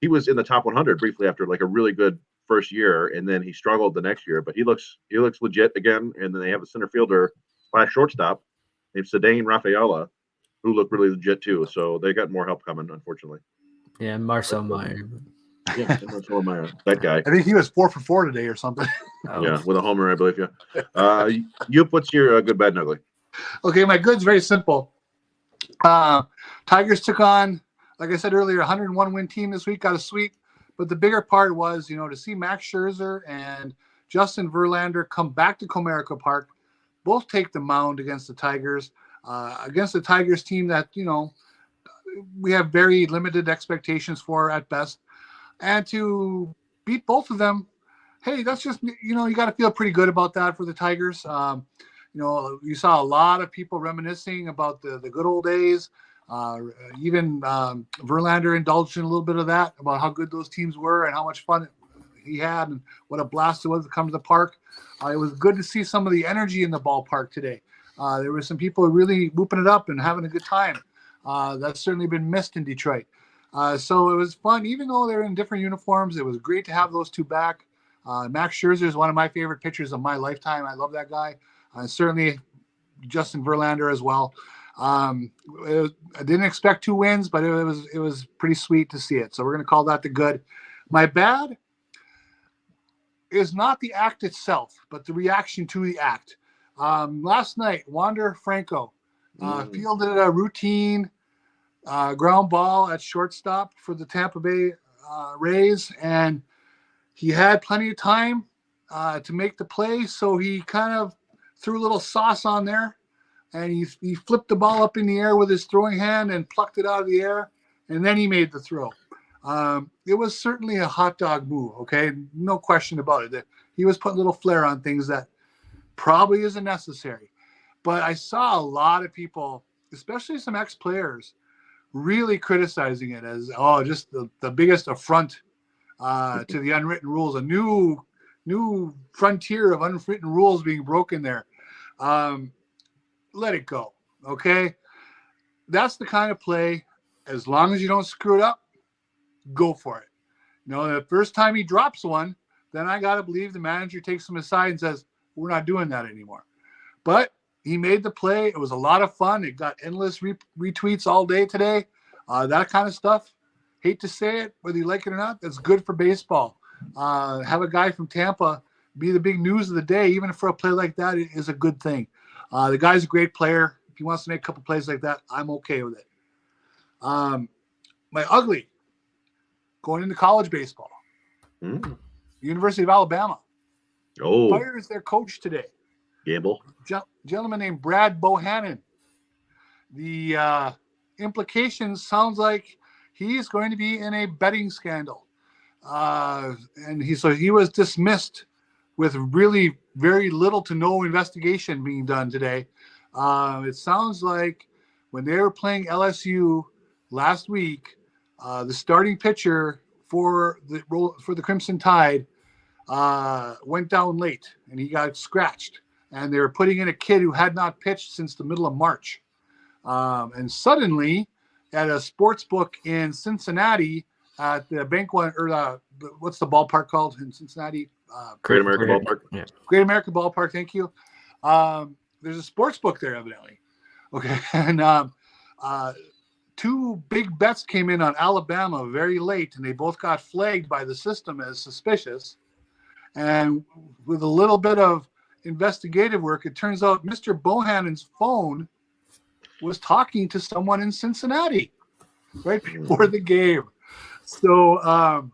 in the top 100 briefly after like a really good first year, and then he struggled the next year, but he looks legit again. And then they have a center fielder / shortstop named Ceddanne Rafaela, who looked really legit too. So they got more help coming, unfortunately. Yeah, Marcel Meyer. Yeah, Marcel Meyer, that guy. I think he was 4 for 4 today or something. Yeah, with a homer, I believe. Yeah. What's your good, bad, and ugly? Okay, my good's very simple. Tigers took on, like I said earlier, 101 win team this week, got a sweep. But the bigger part was, to see Max Scherzer and Justin Verlander come back to Comerica Park, both take the mound against the Tigers, team that, we have very limited expectations for at best. And to beat both of them, hey, that's just, you got to feel pretty good about that for the Tigers. You saw a lot of people reminiscing about the good old days. Even Verlander indulged in a little bit of that about how good those teams were and how much fun he had and what a blast it was to come to the park. It was good to see some of the energy in the ballpark today. There were some people really whooping it up and having a good time. That's certainly been missed in Detroit. So it was fun, even though they're in different uniforms. It was great to have those two back. Max Scherzer is one of my favorite pitchers of my lifetime. I love that guy. Certainly Justin Verlander as well. I didn't expect 2 wins, but it was pretty sweet to see it. So we're going to call that the good. My bad is not the act itself, but the reaction to the act. Last night, Wander Franco fielded a routine ground ball at shortstop for the Tampa Bay Rays, and he had plenty of time to make the play, so he kind of threw a little sauce on there, and he flipped the ball up in the air with his throwing hand and plucked it out of the air, and then he made the throw. It was certainly a hot dog move, okay? No question about it. That he was putting a little flair on things that probably isn't necessary. But I saw a lot of people, especially some ex-players, really criticizing it as, just the biggest affront to the unwritten rules, a new frontier of unwritten rules being broken there. Let it go, okay? That's the kind of play, as long as you don't screw it up, go for it. The first time he drops one, then I got to believe the manager takes him aside and says, we're not doing that anymore. But he made the play. It was a lot of fun. It got endless retweets all day today. That kind of stuff. Hate to say it, whether you like it or not, that's good for baseball. Have a guy from Tampa be the big news of the day, even for a play like that, it is a good thing. The guy's a great player. If he wants to make a couple plays like that, I'm okay with it. My ugly, going into college baseball. University of Alabama fires their coach today. Gamble. Gentleman named Brad Bohannon. The implications sounds like he's going to be in a betting scandal. And he was dismissed with really very little to no investigation being done today. It sounds like when they were playing LSU last week, the starting pitcher for the Crimson Tide went down late and he got scratched. And they were putting in a kid who had not pitched since the middle of March. And suddenly, at a sports book in Cincinnati, at the Bank One, or what's the ballpark called in Cincinnati? Great American Ballpark. Yeah. Great American Ballpark. Thank you. There's a sports book there, evidently. Okay, and 2 big bets came in on Alabama very late, and they both got flagged by the system as suspicious. And with a little bit of investigative work, it turns out Mr. Bohannon's phone was talking to someone in Cincinnati right before the game. So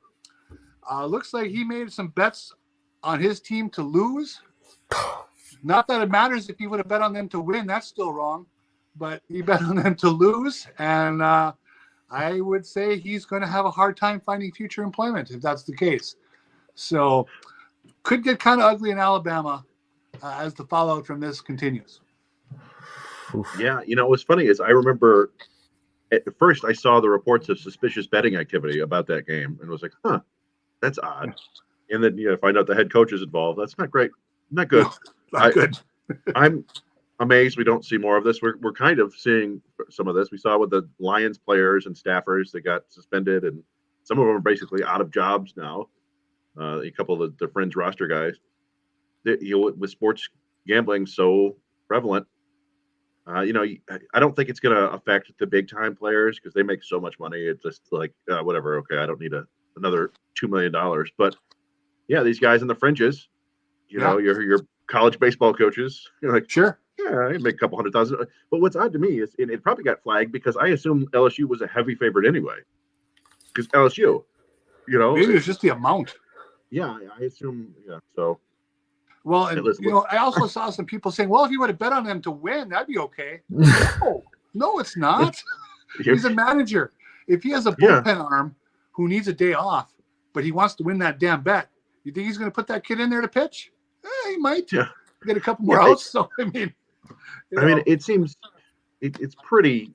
looks like he made some bets on his team to lose. Not that it matters if he would have bet on them to win, that's still wrong, but he bet on them to lose. And I would say he's going to have a hard time finding future employment if that's the case. So could get kind of ugly in Alabama as the fallout from this continues. Yeah, what's funny is I remember at first I saw the reports of suspicious betting activity about that game and was like, that's odd. And then find out the head coach is involved. That's not great. Not good. No, not good. I'm amazed we don't see more of this. We're kind of seeing some of this. We saw with the Lions players and staffers that got suspended, and some of them are basically out of jobs now. A couple of the Fringe roster guys. With sports gambling so prevalent, I don't think it's going to affect the big time players because they make so much money. It's just like whatever. Okay, I don't need another $2 million. But yeah, these guys in the fringes, your college baseball coaches, you're like, sure, yeah, I make a couple $100,000. But what's odd to me is it probably got flagged because I assume LSU was a heavy favorite anyway. Because LSU, maybe it's just the amount. Yeah, I assume. Yeah, so. Well, and I also saw some people saying, well, if you would have bet on them to win, that'd be okay. No, it's not. He's a manager. If he has a bullpen arm who needs a day off, but he wants to win that damn bet, you think he's going to put that kid in there to pitch? He might. Yeah. Get a couple more outs. So, it seems it's pretty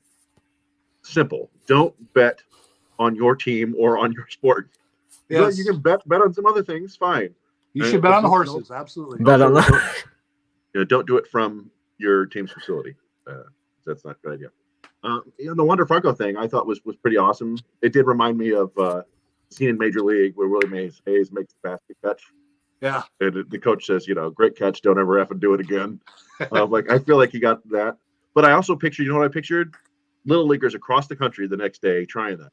simple. Don't bet on your team or on your sport. Yes. You can bet on some other things, fine. You should bet on the horses, absolutely. Bet on that. Don't do it from your team's facility. That's not a good idea. The Wander Franco thing I thought was pretty awesome. It did remind me of scene in Major League where Willie Mays Hayes makes the basket catch Yeah. And the coach says, great catch, don't ever have to do it again. I feel like he got that. But I also pictured, you know what I pictured? Little leaguers across the country the next day trying that,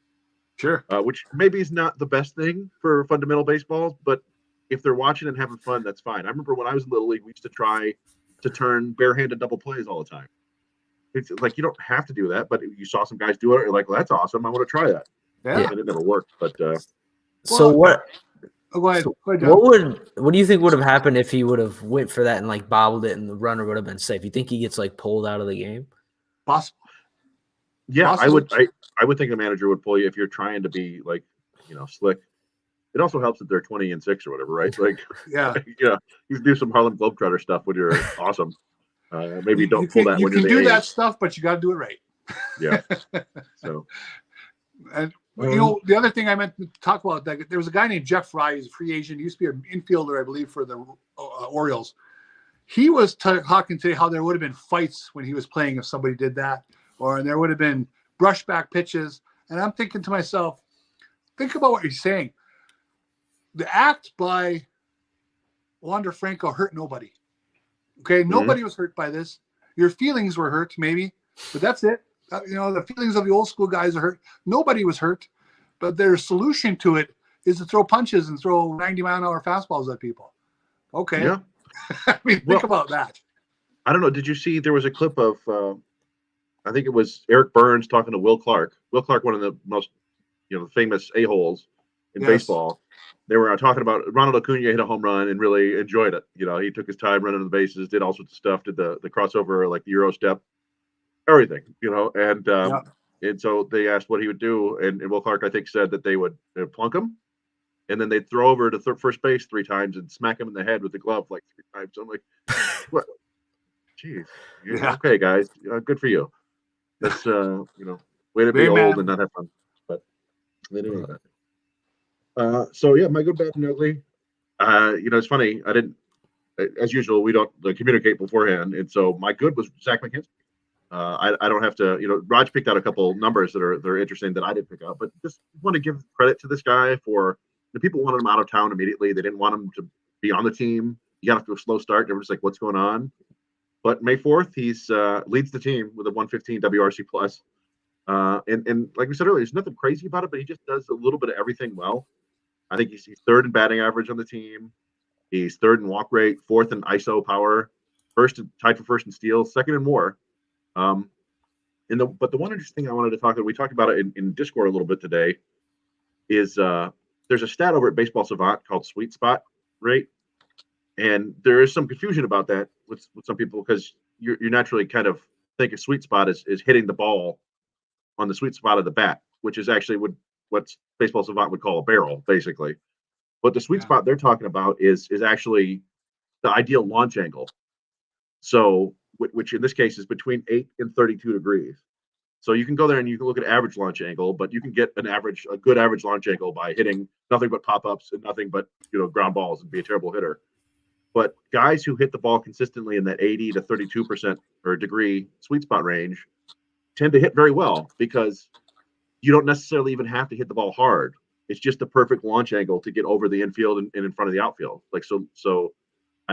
Sure. which maybe is not the best thing for fundamental baseball, but if they're watching and having fun, that's fine. I remember when I was in Little League, we used to try to turn barehanded double plays all the time. It's like you don't have to do that, but you saw some guys do it. You're like, well, that's awesome. I want to try that. Yeah. And it never worked. But So what? Oh, go ahead. So Go ahead, John. what do you think would have happened if he would have went for that and like bobbled it and the runner would have been safe? You think he gets like pulled out of the game? Possible. yeah, Possible. I would think the manager would pull you if you're trying to be like, slick. It also helps that they're 20-6 or whatever, right? Like, Yeah. you can do some Harlem Globetrotter stuff when you're awesome. Maybe don't pull that You when you're can the do that A's. stuff, but you got to do it right. Yeah. So And the other thing I meant to talk about, that there was a guy named Jeff Fry, he's a free agent. He used to be an infielder, I believe, for the Orioles. He was talking today how there would have been fights when he was playing if somebody did that, and there would have been brushback pitches. And I'm thinking to myself, think about what he's saying. The act by Wander Franco hurt nobody. Okay, nobody was hurt by this. Your feelings were hurt, maybe, but that's it. The feelings of the old school guys are hurt. Nobody was hurt, but their solution to it is to throw punches and throw 90-mile-an-hour fastballs at people. Okay. yeah. I mean, think about that. I don't know. Did you see there was a clip of I think it was Eric Burns talking to Will Clark. Will Clark, one of the most famous a-holes in Yes. baseball. They were talking about Ronald Acuna hit a home run and really enjoyed it. He took his time running the bases, did all sorts of stuff, did the crossover, like the Euro step, everything, and so they asked what he would do, and Will Clark, I think, said that they would plunk him, and then they'd throw over to first base 3 times and smack him in the head with the glove like 3 times. So I'm like, what? Jeez. Yeah. Okay, guys, good for you. That's way to be Amen. old and not have fun. But anyway. So yeah, my good, bad, and ugly. It's funny. I didn't, as usual, we don't communicate beforehand, and so my good was Zach McKinstry. I don't have to, Raj picked out a couple numbers that are interesting that I didn't pick out, but just want to give credit to this guy for the people wanted him out of town immediately. They didn't want him to be on the team. He got off to a slow start. They were just like, what's going on? But May 4th, he's leads the team with a 115 WRC plus. And like we said earlier, there's nothing crazy about it, but he just does a little bit of everything well. I think he's third in batting average on the team. He's third in walk rate, fourth in ISO power, tied for first in steals, second in WAR. But the one interesting thing I wanted to talk about, we talked about it in Discord a little bit today, is there's a stat over at Baseball Savant called sweet spot rate, and there is some confusion about that with some people because you naturally kind of think a sweet spot is hitting the ball on the sweet spot of the bat, which is actually what Baseball Savant would call a barrel, basically. But the sweet spot they're talking about is actually the ideal launch angle. So, which in this case is between 8 and 32 degrees. So you can go there and you can look at average launch angle, but you can get a good average launch angle by hitting nothing but pop-ups and nothing but ground balls and be a terrible hitter. But guys who hit the ball consistently in that 80 to 32% or degree sweet spot range tend to hit very well because you don't necessarily even have to hit the ball hard. It's just the perfect launch angle to get over the infield and in front of the outfield. So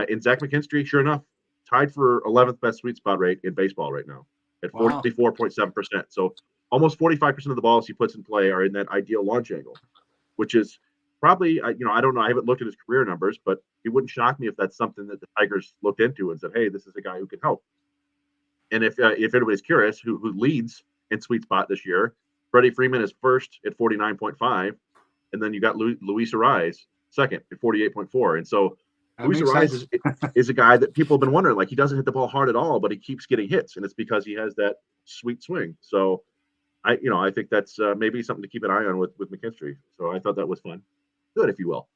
in Zach McKinstry, sure enough, tied for 11th best sweet spot rate in baseball right now at 44.7%. So almost 45% of the balls he puts in play are in that ideal launch angle, which is probably, I don't know. I haven't looked at his career numbers, but it wouldn't shock me if that's something that the Tigers looked into and said, hey, this is a guy who can help. And if anybody's curious, who leads in sweet spot this year, Freddie Freeman is first at 49.5, and then you got Luis Arraez second at 48.4. And so Luis Arraez is a guy that people have been wondering, like he doesn't hit the ball hard at all, but he keeps getting hits, and it's because he has that sweet swing. So I think that's maybe something to keep an eye on with McKinstry. So I thought that was fun, good, if you will.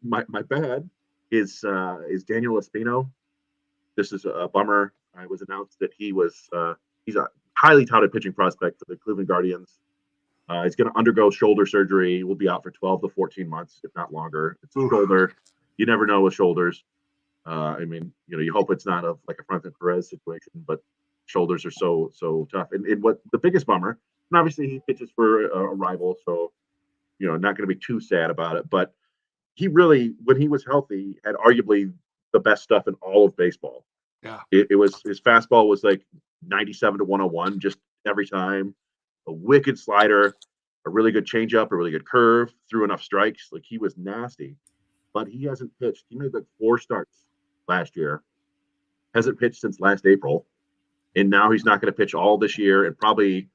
My bad is Daniel Espino. This is a bummer. It was announced that he's a highly touted pitching prospect for the Cleveland Guardians. He's going to undergo shoulder surgery. Will be out for 12 to 14 months, if not longer. It's a shoulder. You never know with shoulders. You hope it's not like a Franklin Perez situation, but shoulders are so tough. And what the biggest bummer, and obviously he pitches for a rival, so not going to be too sad about it. But he really, when he was healthy, had arguably the best stuff in all of baseball. Yeah. It was, his fastball was like 97 to 101 just every time. A wicked slider, a really good changeup, a really good curve, threw enough strikes. Like, he was nasty, but he hasn't pitched. He made like 4 starts last year, hasn't pitched since last April, and now he's not going to pitch all this year and probably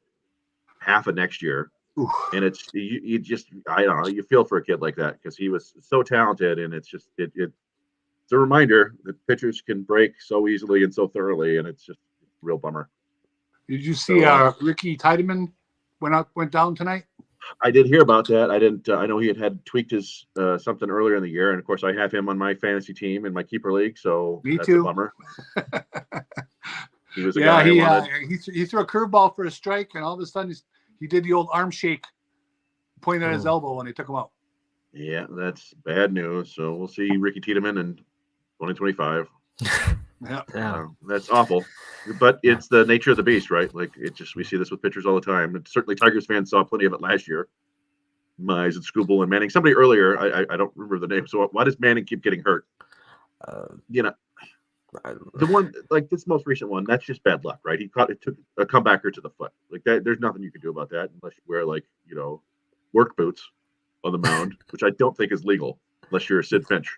half of next year. Oof. And it's, you just, I don't know, you feel for a kid like that because he was so talented, and it's just it's a reminder that pitchers can break so easily and so thoroughly, and it's just a real bummer. Did you see So, Ricky Tiedemann went down tonight? I did hear about that. I didn't. I know he had tweaked his something earlier in the year, and of course, I have him on my fantasy team in my keeper league. So Me that's too. a bummer. He was a guy I he wanted. he threw a curveball for a strike, and all of a sudden he did the old arm shake, pointing at his elbow when he took him out. Yeah, that's bad news. So we'll see Ricky Tiedemann in 2025. Yeah. That's awful, but it's the nature of the beast, right? Like, it just, we see this with pitchers all the time. And certainly Tigers fans saw plenty of it last year. Mize and Skubal and Manning. Somebody earlier, I don't remember the name. So why does Manning keep getting hurt? You know, the one, like this most recent one, that's just bad luck, right? It took a comebacker to the foot. Like that, there's nothing you can do about that unless you wear, like, work boots on the mound, which I don't think is legal unless you're Sid Finch.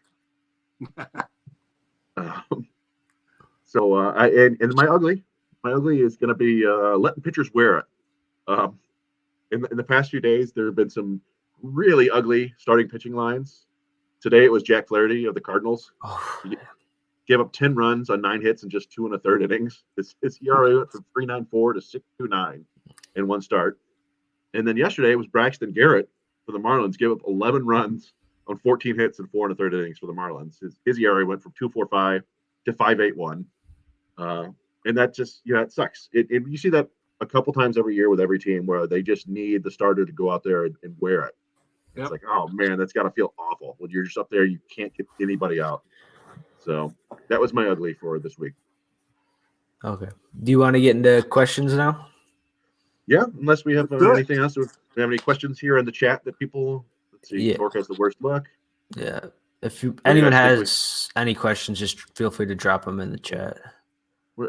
So and my ugly is going to be letting pitchers wear it. In the past few days, there have been some really ugly starting pitching lines. Today it was Jack Flaherty of the Cardinals. He gave up 10 runs on 9 hits in just 2 1/3 innings. His ERA went from 3.94 to 6.29 in one start. And then yesterday it was Braxton Garrett for the Marlins, gave up 11 runs on 14 hits in 4 1/3 innings for the Marlins. His ERA went from 2.45 to 5.81. And that just, it sucks. You see that a couple times every year with every team where they just need the starter to go out there and wear it. Yep. It's like, oh man, that's got to feel awful when you're just up there. You can't get anybody out. So that was my ugly for this week. Okay. Do you want to get into questions now? Yeah, unless we have Good. anything else. Do we have any questions here in the chat that people, let's see, Yeah. Torque has the worst luck. Yeah. If you anyone guys think has any questions, just feel free to drop them in the chat.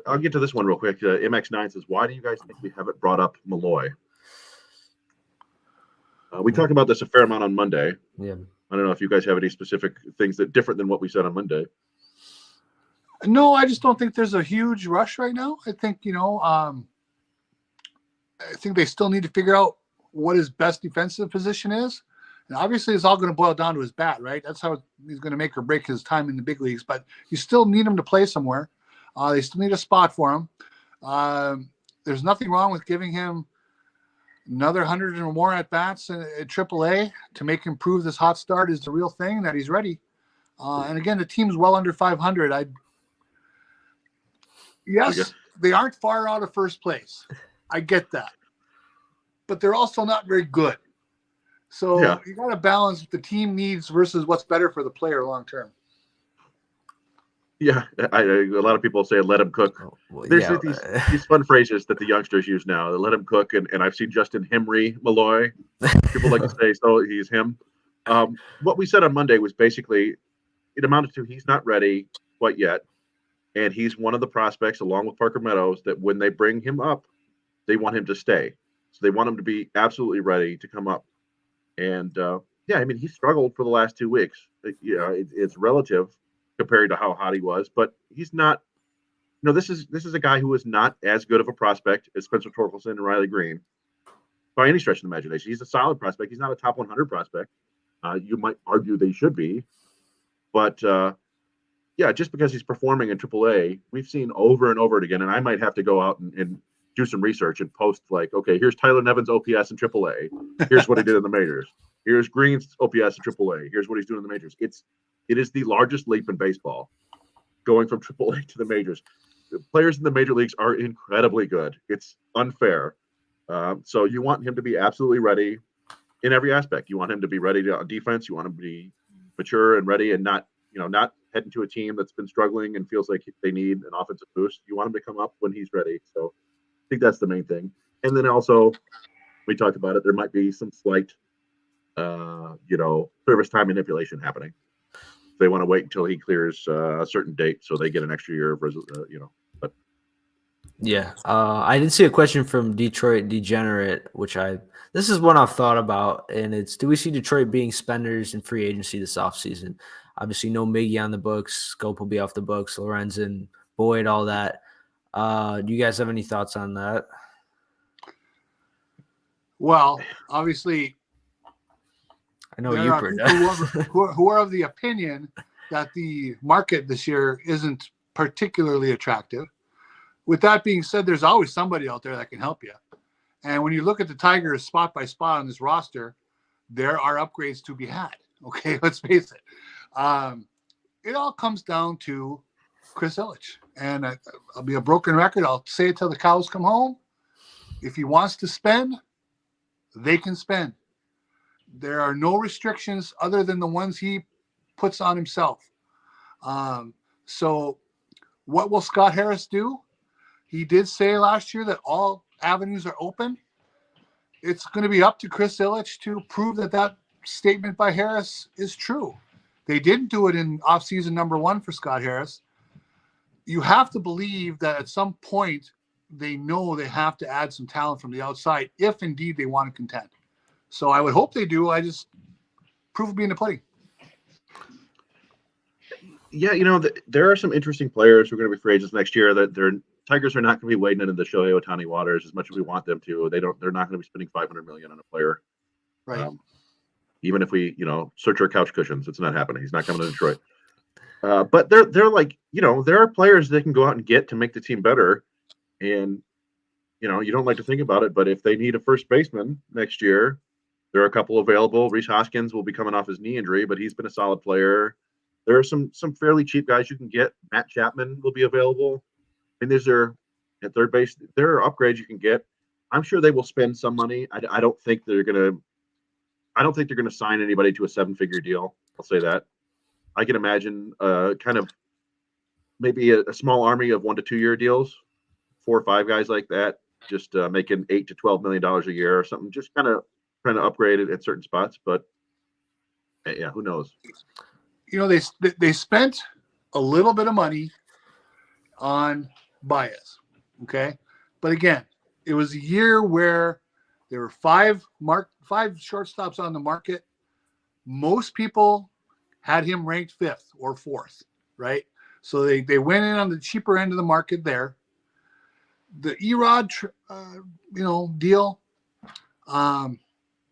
I'll get to this one real quick. MX9 says, why do you guys think we haven't brought up Malloy? We talked about this a fair amount on Monday. Yeah. I don't know if you guys have any specific things that different than what we said on Monday. No, I just don't think there's a huge rush right now. I think, I think they still need to figure out what his best defensive position is. And obviously it's all going to boil down to his bat, right? That's how he's going to make or break his time in the big leagues, but you still need him to play somewhere. They still need a spot for him. There's nothing wrong with giving him another 100 or more at bats at AAA to make him prove this hot start is the real thing, that he's ready. And again, the team's well under 500. Yes, they aren't far out of first place. I get that, but they're also not very good. So you got to balance what the team needs versus what's better for the player long term. Yeah, a lot of people say let him cook. Well, There's these fun phrases that the youngsters use now. Let him cook, and I've seen Justin Henry Malloy. People like to say, so he's him. What we said on Monday was basically, it amounted to he's not ready quite yet, and he's one of the prospects, along with Parker Meadows, that when they bring him up, they want him to stay. So they want him to be absolutely ready to come up. And he struggled for the last 2 weeks. It's relative compared to how hot he was, but he's not. This is a guy who is not as good of a prospect as Spencer Torkelson and Riley Green by any stretch of the imagination. He's a solid prospect. He's not a top 100 prospect. You might argue they should be, but just because he's performing in AAA, we've seen over and over again. And I might have to go out and do some research and post like, okay, here's Tyler Nevin's OPS in AAA. Here's what he did in the majors. Here's Green's OPS in AAA. Here's what he's doing in the majors. It is the largest leap in baseball, going from AAA to the majors. The players in the major leagues are incredibly good. It's unfair. So you want him to be absolutely ready in every aspect. You want him to be ready on defense. You want him to be mature and ready, and not heading to a team that's been struggling and feels like they need an offensive boost. You want him to come up when he's ready. So I think that's the main thing. And then also, we talked about it, there might be some slight service time manipulation happening. They want to wait until he clears a certain date so they get an extra year of but Yeah. I did see a question from Detroit Degenerate, this is one I've thought about, and it's, do we see Detroit being spenders in free agency this offseason? Obviously, no Miggy on the books. Scope will be off the books. Lorenzen, Boyd, all that. Do you guys have any thoughts on that? Well, obviously, I know there you, are Brenda. people who are of the opinion that the market this year isn't particularly attractive. With that being said, there's always somebody out there that can help you. And when you look at the Tigers spot by spot on this roster, there are upgrades to be had. Okay, let's face it. It all comes down to Chris Ilitch. And I'll be a broken record. I'll say it till the cows come home. If he wants to spend, they can spend. There are no restrictions other than the ones he puts on himself. So what will Scott Harris do? He did say last year that all avenues are open. It's going to be up to Chris Ilitch to prove that statement by Harris is true. They didn't do it in offseason number 1 for Scott Harris. You have to believe that at some point they know they have to add some talent from the outside if indeed they want to contend. So I would hope they do. I just proof will be in the pudding. Yeah, there are some interesting players who are going to be free agents next year that Tigers are not going to be wading into the Shohei Ohtani waters as much as we want them to. They're not going to be spending $500 million on a player. Right. Even if we, search our couch cushions, it's not happening. He's not coming to Detroit. But they're like, there are players they can go out and get to make the team better. And, you don't like to think about it, but if they need a first baseman next year, there are a couple available. Rhys Hoskins will be coming off his knee injury, but he's been a solid player. There are some fairly cheap guys you can get. Matt Chapman will be available. And at third base, there are upgrades you can get. I'm sure they will spend some money. I don't think they're gonna sign anybody to a 7-figure deal. I'll say that. I can imagine kind of maybe a small army of 1 to 2 year deals, 4 or 5 guys like that, just making $8 to $12 million a year or something. Just kind of trying to upgrade it at certain spots, but yeah, who knows? They spent a little bit of money on Baez, okay? But again, it was a year where there were 5 shortstops on the market. Most people had him ranked 5th or 4th, right? So they went in on the cheaper end of the market there. The Erod, deal,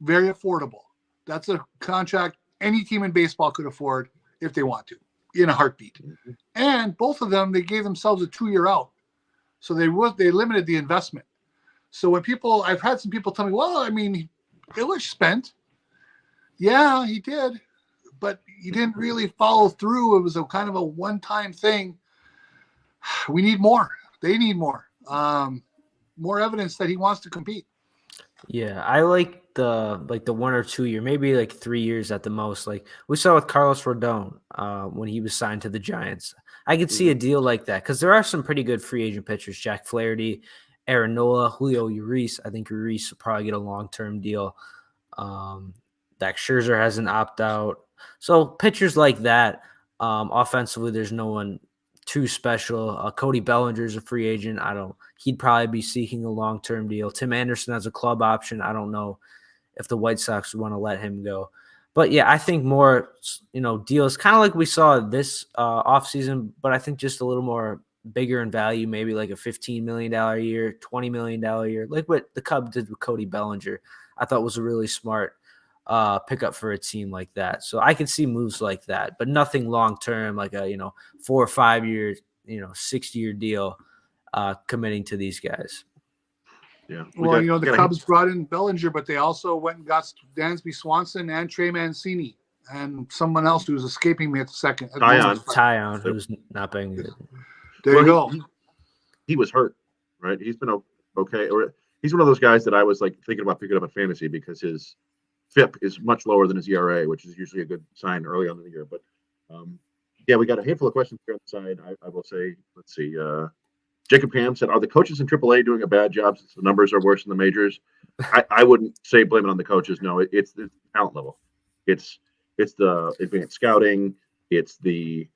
very affordable. That's a contract any team in baseball could afford if they want to, in a heartbeat. Mm-hmm. And both of them, they gave themselves a 2-year out. So they limited the investment. So when I've had some people tell me, well, I mean, Ilitch spent. Yeah, he did, but he didn't really follow through. It was a kind of a one-time thing. We need more. They need more. More evidence that he wants to compete. Yeah, I like the 1 or 2 year, maybe like 3 years at the most. Like we saw with Carlos Rodon when he was signed to the Giants. I could see a deal like that because there are some pretty good free agent pitchers. Jack Flaherty, Aaron Nola, Julio Urias. I think Urias will probably get a long-term deal. Dax Scherzer has an opt-out. So pitchers like that, offensively, there's no one too special. Cody Bellinger's a free agent. He'd probably be seeking a long-term deal. Tim Anderson has a club option. I don't know if the White Sox would want to let him go. But yeah, I think more, deals kind of like we saw this offseason, but I think just a little more bigger in value, maybe like a $15 million a year, $20 million a year, like what the Cubs did with Cody Bellinger. I thought was a really smart pickup for a team like that. So I could see moves like that, but nothing long-term, like a, 4 or 5 year, 6-year deal committing to these guys. Yeah. Well, the Cubs brought in Bellinger, but they also went and got Dansby Swanson and Trey Mancini and someone else who's escaping me at the second. Tyon, who's not been good. There you go. He was hurt, right? He's been okay. Or he's one of those guys that I was like thinking about picking up in fantasy because his FIP is much lower than his ERA, which is usually a good sign early on in the year. But yeah, we got a handful of questions here on the side. I will say, let's see. Jacob Ham said, "Are the coaches in AAA doing a bad job since the numbers are worse in the majors?" I wouldn't say blame it on the coaches. No, it's the talent level. It's the advanced scouting. It's the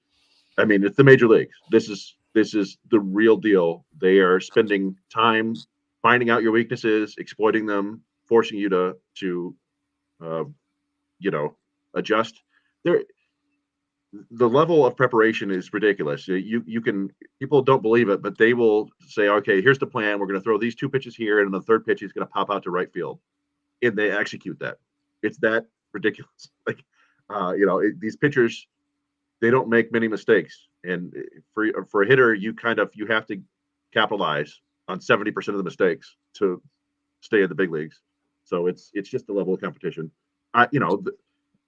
major leagues. This is the real deal. They are spending time finding out your weaknesses, exploiting them, forcing you to adjust. The level of preparation is ridiculous. You can, people don't believe it, but they will say, okay, here's the plan. We're going to throw these 2 pitches here, and the third pitch is going to pop out to right field, and they execute that. It's that ridiculous. Like, these pitchers, they don't make many mistakes, and for a hitter, you have to capitalize on 70% of the mistakes to stay in the big leagues. So it's just the level of competition. The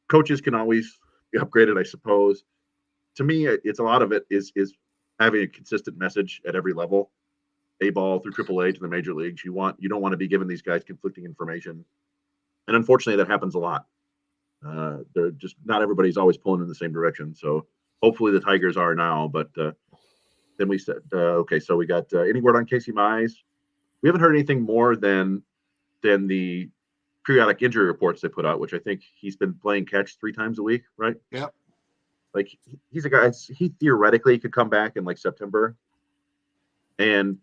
coaches can always be upgraded, I suppose. To me, it's a lot of it is having a consistent message at every level, A ball through AAA to the major leagues. You don't want to be giving these guys conflicting information, and unfortunately, that happens a lot. They're just not everybody's always pulling in the same direction. So hopefully the Tigers are now. But then we said, okay, so we got any word on Casey Mize? We haven't heard anything more than the periodic injury reports they put out, which I think he's been playing catch 3 times a week, right? Yep. Like, he's a guy, he theoretically could come back in like September. And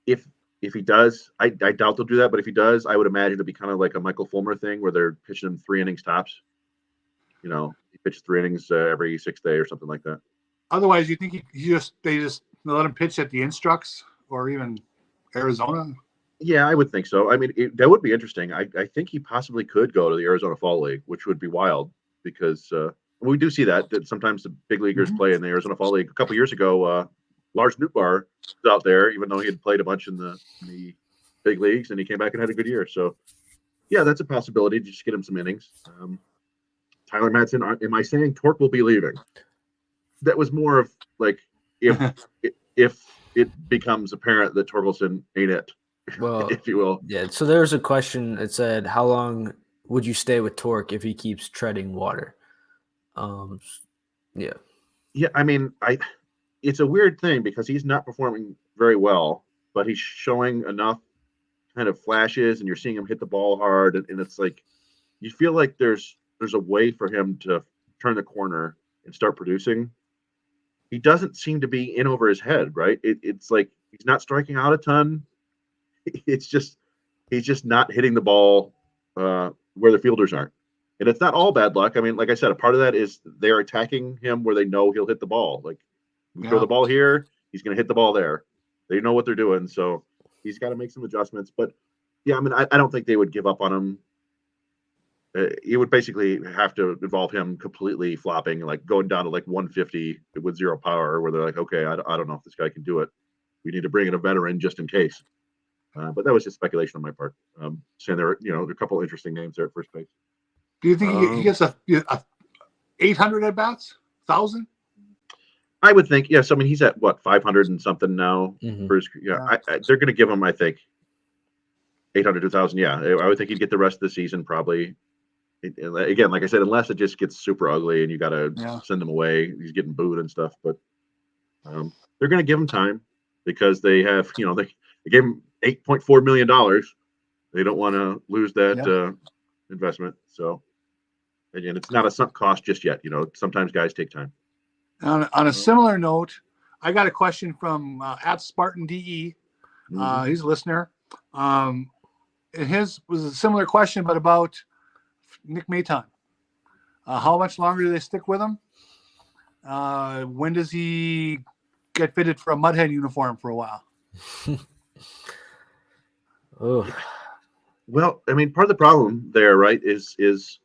if he does, I doubt they'll do that, but if he does, I would imagine it'd be kind of like a Michael Fulmer thing where they're pitching him 3 innings tops. He pitches 3 innings every 6th day or something like that. Otherwise, you think they just let him pitch at the Instructs or even Arizona? Yeah, I would think so. I mean, that would be interesting. I think he possibly could go to the Arizona Fall League, which would be wild because we do see that sometimes the big leaguers play in the Arizona Fall League. A couple years ago, Lars Nootbaar was out there, even though he had played a bunch in the big leagues, and he came back and had a good year. So, yeah, that's a possibility to just get him some innings. Tyler Madsen, am I saying Torque will be leaving? That was more of like if it becomes apparent that Torkelson ain't it. Well, if you will. Yeah. So there was a question that said, how long would you stay with Torque if he keeps treading water? Yeah. Yeah. I mean, it's a weird thing because he's not performing very well, but he's showing enough kind of flashes and you're seeing him hit the ball hard. And it's like, you feel like there's a way for him to turn the corner and start producing. He doesn't seem to be in over his head, right? It's like he's not striking out a ton. It's just he's just not hitting the ball where the fielders aren't. And it's not all bad luck. I mean, like I said, a part of that is they're attacking him where they know he'll hit the ball. Like, you throw the ball here, he's going to hit the ball there. They know what they're doing, so he's got to make some adjustments. But, yeah, I mean, I don't think they would give up on him. It would basically have to involve him completely flopping, like going down to like 150 with 0 power, where they're like, okay, I don't know if this guy can do it. We need to bring in a veteran just in case. But that was just speculation on my part. Saying there are a couple interesting names there at first base. Do you think he gets a 800 at bats? 1,000? I would think, yes. I mean, he's at what, 500 and something now. Mm-hmm. For his, they're going to give him, I think, 800 to 1,000. Yeah, I would think he'd get the rest of the season probably. Again, like I said, unless it just gets super ugly and you got to send him away, he's getting booed and stuff. But they're going to give him time because they have, they gave him $8.4 million. They don't want to lose that investment. So, again, it's not a sunk cost just yet. Sometimes guys take time. On a similar note, I got a question from at Spartan DE. He's a listener. And his was a similar question, but about Nick Maton. How much longer do they stick with him? When does he get fitted for a Mudhead uniform for a while? Oh, well, I mean, part of the problem there, right, is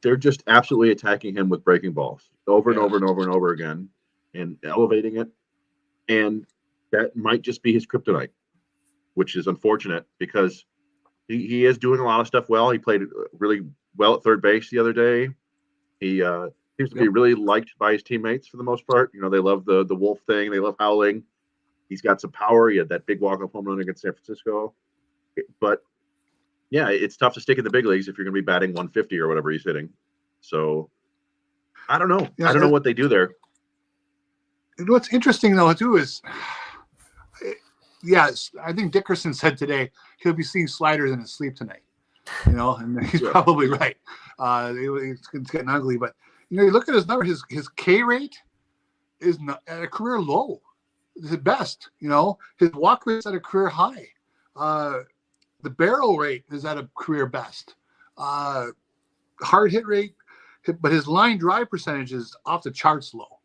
they're just absolutely attacking him with breaking balls over and over and over and over again and elevating it. And that might just be his kryptonite, which is unfortunate because he is doing a lot of stuff well. He played really well at third base the other day. He seems to be really liked by his teammates for the most part. They love the wolf thing. They love howling. He's got some power. He had that big walk-off home run against San Francisco. But, yeah, it's tough to stick in the big leagues if you're going to be batting 150 or whatever he's hitting. So, I don't know. I don't know what they do there. What's interesting, though, too, is yes, I think Dickerson said today he'll be seeing sliders in his sleep tonight. And he's probably right. It's getting ugly, but you look at his number. His K rate is not at a career low. It's the best. His walk rate's at a career high. The barrel rate is at a career best. Hard hit rate, but his line drive percentage is off the charts low.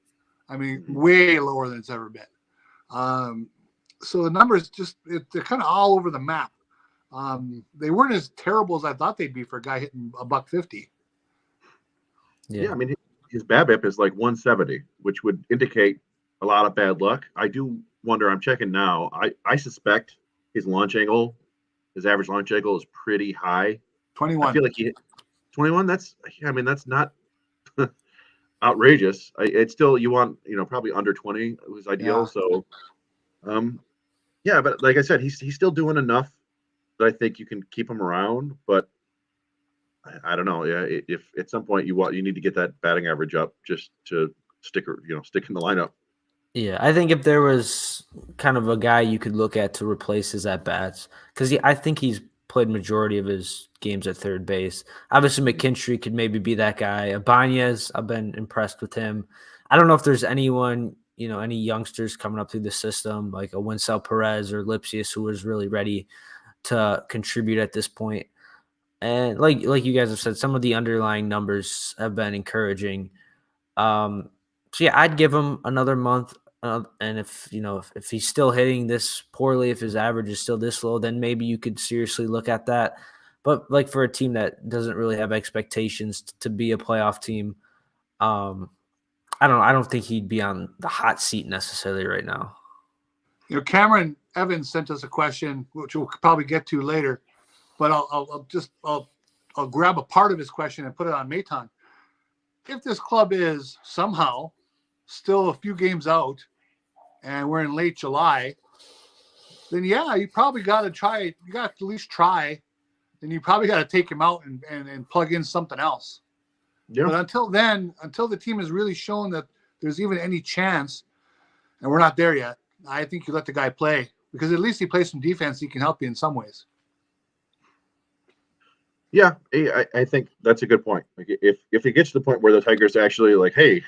I mean, way lower than it's ever been. So the numbers they're kind of all over the map. They weren't as terrible as I thought they'd be for a guy hitting $150. Yeah, I mean, his BABIP is like 170, which would indicate a lot of bad luck. I do wonder, I'm checking now, I suspect his average launch angle is pretty high. 21. I feel like he hit 21. That's not outrageous. It's still, you want, probably under 20 was ideal. Yeah. So, yeah, but like I said, he's still doing enough that I think you can keep him around, but I don't know. Yeah, if at some point you need to get that batting average up just to stick in the lineup. Yeah, I think if there was kind of a guy you could look at to replace his at bats, because I think he's played majority of his games at third base. Obviously, McKinstry could maybe be that guy. Ibanez, I've been impressed with him. I don't know if there's anyone, any youngsters coming up through the system like a Winsell Perez or Lipsius who was really ready to contribute at this point. And like you guys have said, some of the underlying numbers have been encouraging. So yeah, I'd give him another month. And if he's still hitting this poorly, if his average is still this low, then maybe you could seriously look at that. But like for a team that doesn't really have expectations to be a playoff team, I don't think he'd be on the hot seat necessarily right now. Cameron Evans sent us a question, which we'll probably get to later, but I'll grab a part of his question and put it on Maton. If this club is somehow still a few games out and we're in late July, then yeah, you probably got to try. You got to at least try, and you probably got to take him out and plug in something else. Yeah. But until then, until the team has really shown that there's even any chance, and we're not there yet, I think you let the guy play, because at least he plays some defense. He can help you in some ways. Yeah, I think that's a good point. Like if it gets to the point where the Tigers actually like, hey,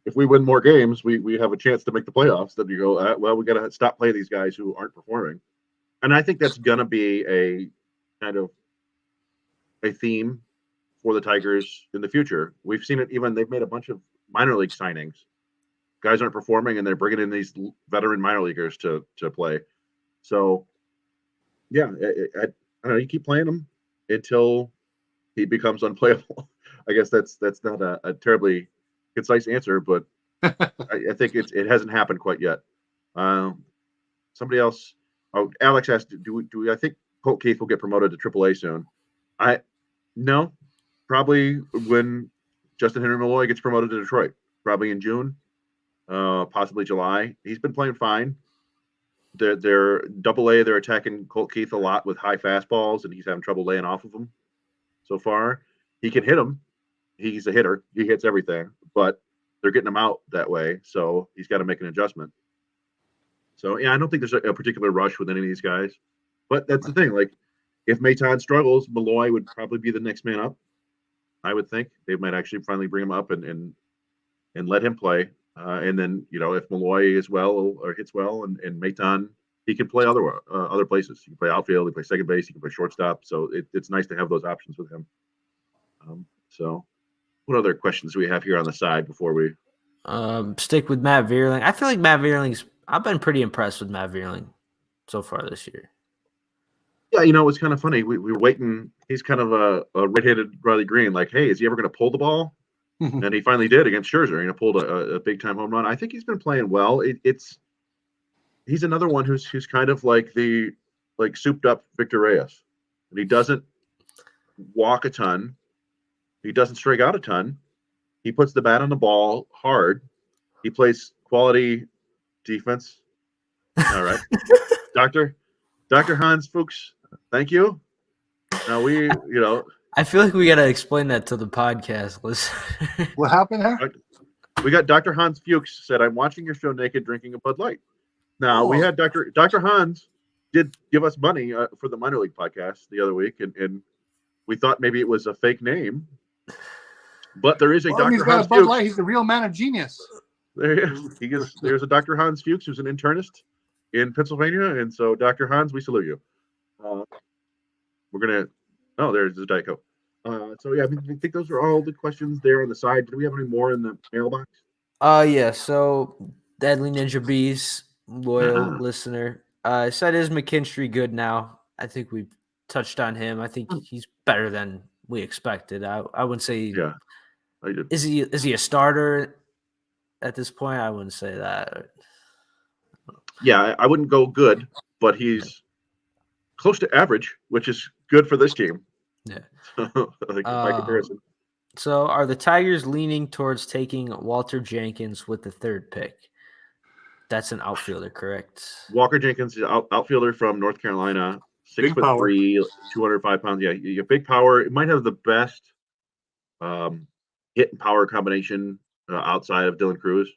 if we win more games, we have a chance to make the playoffs, then you go, well, we got to stop playing these guys who aren't performing. And I think that's going to be a kind of a theme for the Tigers in the future. We've seen it even, they've made a bunch of minor league signings. Guys aren't performing and they're bringing in these veteran minor leaguers to play. So, yeah, I don't know, you keep playing them until he becomes unplayable. I guess that's not a terribly concise answer, but I think it hasn't happened quite yet. Somebody else, Alex asked, do I think Colt Keith will get promoted to AAA soon? No, probably when Justin Henry Malloy gets promoted to Detroit, probably in June, possibly July. He's been playing fine. They're AA. They're attacking Colt Keith a lot with high fastballs, and he's having trouble laying off of them. So far, he can hit them. He's a hitter. He hits everything, but they're getting him out that way. So he's got to make an adjustment. So yeah, I don't think there's a particular rush with any of these guys, but that's the thing. Like if Maton struggles, Malloy would probably be the next man up. I would think they might actually finally bring him up and let him play. And then, if Malloy is well or hits well and Maton, he can play other places. He can play outfield, he can play second base, he can play shortstop. So it's nice to have those options with him. So what other questions do we have here on the side before we stick with Matt Vierling? I feel like I've been pretty impressed with Matt Vierling so far this year. Yeah, it's kind of funny. We were waiting. He's kind of a right-handed Riley Green. Like, hey, is he ever going to pull the ball? And he finally did against Scherzer. Pulled a big-time home run. I think he's been playing well. He's another one who's kind of like the souped-up Victor Reyes. And he doesn't walk a ton. He doesn't strike out a ton. He puts the bat on the ball hard. He plays quality defense. All right. Dr. Hans Fuchs, thank you. Now I feel like we got to explain that to the podcast. What happened there? We got Dr. Hans Fuchs said, I'm watching your show naked drinking a Bud Light. Now we Oh. had Dr. Hans did give us money for the minor league podcast the other week, and we thought maybe it was a fake name, but there is a Well, and he's Dr. got Hans a Bud Fuchs. Light. He's the real man of genius. There's a Dr. Hans Fuchs who's an internist in Pennsylvania, and so Dr. Hans, we salute you. We're gonna. Oh, there's the Diet Coke. So yeah, I think those are all the questions there on the side. Do we have any more in the mailbox? Yeah. So Deadly Ninja Bees, loyal listener, said, "Is McKinstry good now?" I think we've touched on him. I think he's better than we expected. I wouldn't say. Yeah, I did. Is he a starter at this point? I wouldn't say that. Yeah, I wouldn't go good, but he's close to average, which is good for this team. Yeah. Like by comparison. So are the Tigers leaning towards taking Walter Jenkins with the third pick? That's an outfielder, correct? Walker Jenkins is outfielder from North Carolina, 6'3", 205 pounds. Yeah, you big power. It might have the best hit and power combination outside of Dylan Cruz.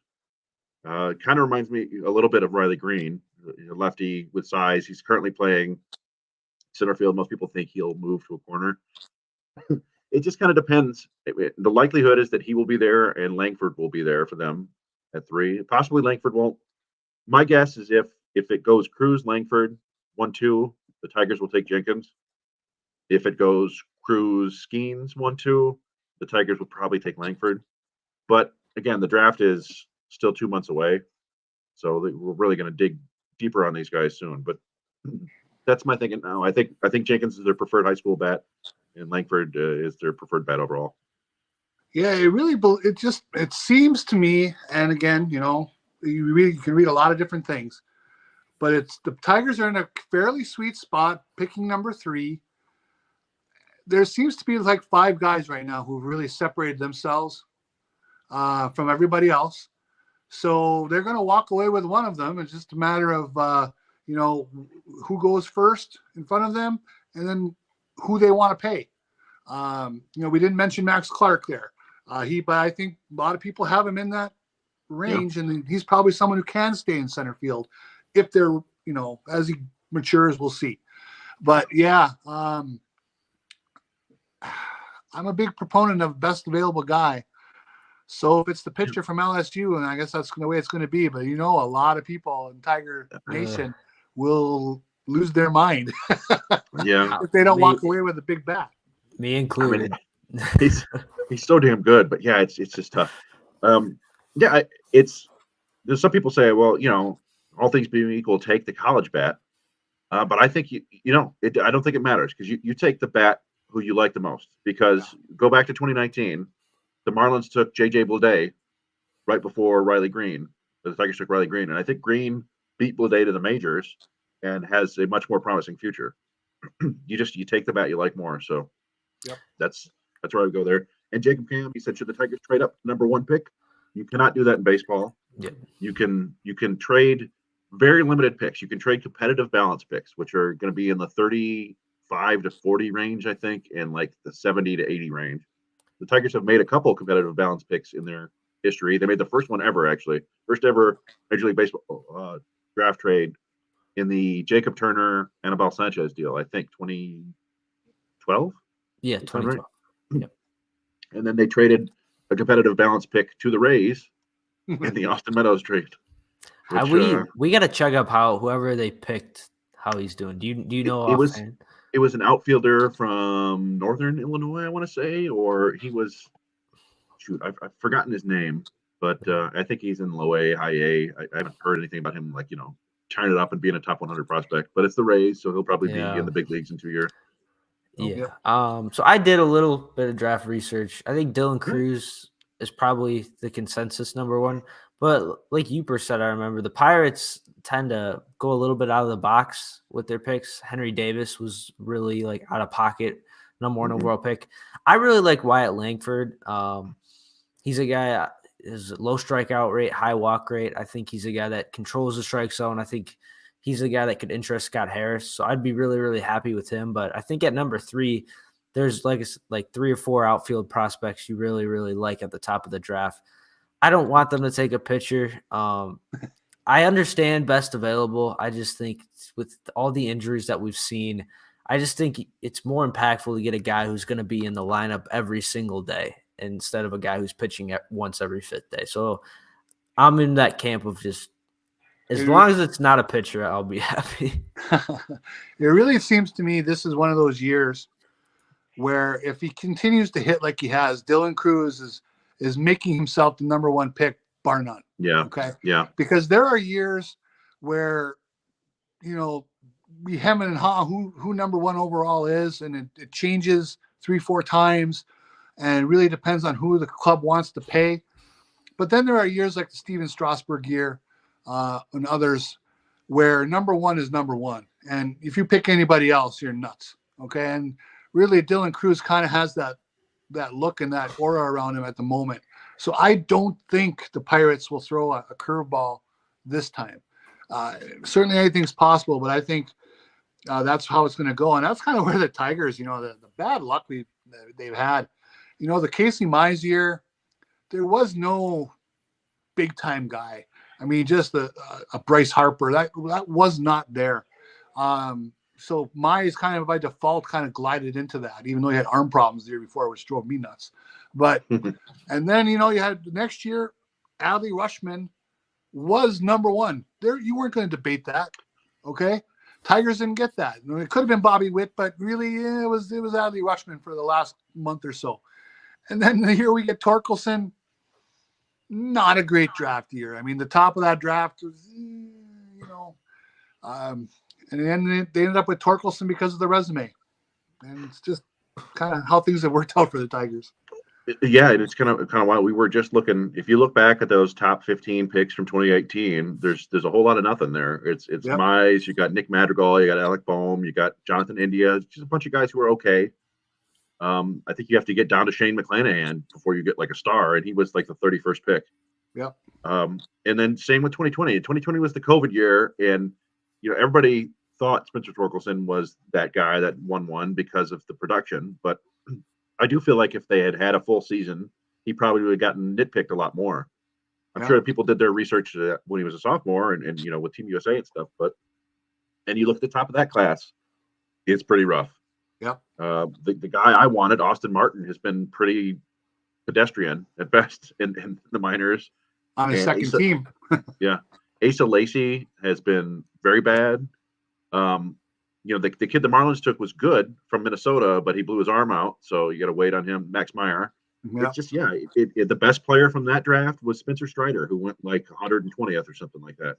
Kind of reminds me a little bit of Riley Green, a lefty with size. He's currently playing center field. Most people think he'll move to a corner. It just kind of depends. The likelihood is that he will be there and Langford will be there for them at 3. Possibly Langford won't. My guess is if it goes Cruz, Langford, 1-2, the Tigers will take Jenkins. If it goes Cruz, Skeens, 1-2, the Tigers will probably take Langford. But again, the draft is still 2 months away, so we're really going to dig deeper on these guys soon. But that's my thinking now. I think Jenkins is their preferred high school bat, and Langford is their preferred bat overall. Yeah, it seems to me, and again, you can read a lot of different things, but it's the Tigers are in a fairly sweet spot, picking number 3. There seems to be like 5 guys right now who really separated themselves from everybody else. So they're going to walk away with one of them. It's just a matter of, who goes first in front of them and then who they want to pay. We didn't mention Max Clark there. But I think a lot of people have him in that range, and he's probably someone who can stay in center field if they're, as he matures, we'll see. But yeah, I'm a big proponent of best available guy. So if it's the pitcher from LSU, and I guess that's the way it's going to be, but a lot of people in Tiger Nation will lose their mind if they don't walk away with a big bat. Me included. I mean, he's so damn good, but yeah, it's just tough. There's some people say, well, all things being equal, take the college bat. But I think I don't think it matters because you take the bat who you like the most. Because go back to 2019, the Marlins took J.J. Bleday right before Riley Green. The Tigers took Riley Green, and I think Green beat Bleday to the majors and has a much more promising future. You take the bat you like more. So that's where I would go there. And Jacob Cam, he said, should the Tigers trade up number 1 pick? You cannot do that in baseball. Yep. You can trade very limited picks. You can trade competitive balance picks, which are going to be in the 35 to 40 range, I think, and like the 70 to 80 range. The Tigers have made a couple competitive balance picks in their history. They made the first one ever, actually. First ever Major League Baseball draft trade in the Jacob Turner, Anibal Sanchez deal, I think, 2012? Yeah, 2012. Right? Yep. And then they traded a competitive balance pick to the Rays in the Austin Meadows trade. We got to check up how whoever they picked, how he's doing. Do you know? It was an outfielder from Northern Illinois, I want to say, or he was. Shoot, I've forgotten his name, but I think he's in low A, high A. I haven't heard anything about him, turning it up and being a top 100 prospect. But it's the Rays, so he'll probably be in the big leagues in 2 years. Yeah. So I did a little bit of draft research. I think Dylan Cruz is probably the consensus number 1. But like Uper said, I remember the Pirates tend to go a little bit out of the box with their picks. Henry Davis was really out of pocket, number 1 overall pick. I really like Wyatt Langford. He's a guy is low strikeout rate, high walk rate. I think he's a guy that controls the strike zone. I think he's a guy that could interest Scott Harris. So I'd be really, really happy with him. But I think at number 3, there's like 3 or 4 outfield prospects you really, really like at the top of the draft. I don't want them to take a pitcher. I I understand best available. I just think with all the injuries that we've seen, I just think it's more impactful to get a guy who's going to be in the lineup every single day instead of a guy who's pitching once every fifth day. So I'm in that camp of just as long as it's not a pitcher, I'll be happy. It really seems to me this is one of those years where if he continues to hit like he has, Dylan Cruz is making himself the number one pick, bar none. Yeah. Okay. Yeah. Because there are years where, we hem and haw who number one overall is, and it changes 3-4 times, and it really depends on who the club wants to pay. But then there are years like the Steven Strasburg year and others where number one is number one. And if you pick anybody else, you're nuts. Okay. And really Dylan Cruz kind of has that look and that aura around him at the moment. So I don't think the Pirates will throw a curveball this time. Certainly anything's possible, but I think that's how it's going to go. And that's kind of where the Tigers, the bad luck they've had, the Casey Mize year, there was no big time guy. I mean, just a Bryce Harper that was not there. So Mize kind of by default kind of glided into that, even though he had arm problems the year before, which drove me nuts. But and then you had the next year, Adley Rutschman was number one. There, you weren't going to debate that. Okay, Tigers didn't get that. It could have been Bobby Witt, but really it was Adley Rutschman for the last month or so. And then here we get Torkelson. Not a great draft year. I mean, the top of that draft was, and then they ended up with Torkelson because of the resume. And it's just kind of how things have worked out for the Tigers. Yeah, and it's kind of wild. We were just looking. If you look back at those top 15 picks from 2018, there's a whole lot of nothing there. It's Yep. Mize, you got Nick Madrigal, you got Alec Boehm, you got Jonathan India, just a bunch of guys who are okay. I think you have to get down to Shane McClanahan before you get like a star, and he was like the 31st pick. Yep. And then same with 2020. 2020 was the COVID year, and everybody thought Spencer Torkelson was that guy that won because of the production. But I do feel like if they had a full season, he probably would have gotten nitpicked a lot more. I'm sure people did their research when he was a sophomore and with Team USA and stuff. And you look at the top of that class, it's pretty rough. Yep. The guy I wanted, Austin Martin, has been pretty pedestrian at best in the minors. On his second team. Yeah. Asa Lacey has been very bad. The kid the Marlins took was good from Minnesota, but he blew his arm out. So you got to wait on him. Max Meyer. Yep. It's just, the best player from that draft was Spencer Strider, who went like 120th or something like that.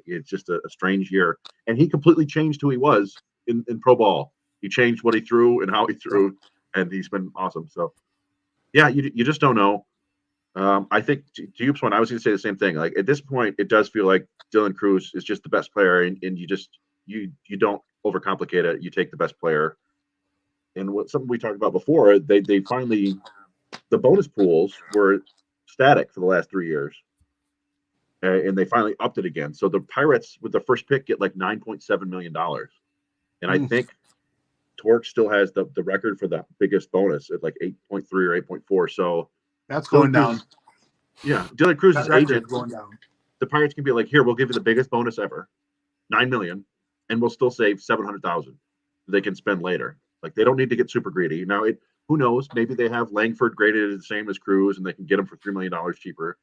It's just a strange year. And he completely changed who he was in pro ball. He changed what he threw and how he threw, and he's been awesome. So, yeah, you just don't know. I think to your point, I was going to say the same thing. Like at this point, it does feel like Dylan Cruz is just the best player, and you don't overcomplicate it. You take the best player. And something we talked about before, they finally, the bonus pools were static for the last 3 years, and they finally upped it again. So the Pirates with the first pick get like $9.7 million, and I think Torque still has the record for the biggest bonus at like 8.3 or 8.4. So that's going down. Yeah, Dylan Cruz's agent going down. The Pirates can be like, here, we'll give you the biggest bonus ever, $9 million, and we'll still save $700,000 they can spend later. Like they don't need to get super greedy. Now, who knows? Maybe they have Langford graded the same as Cruz, and they can get him for $3 million cheaper.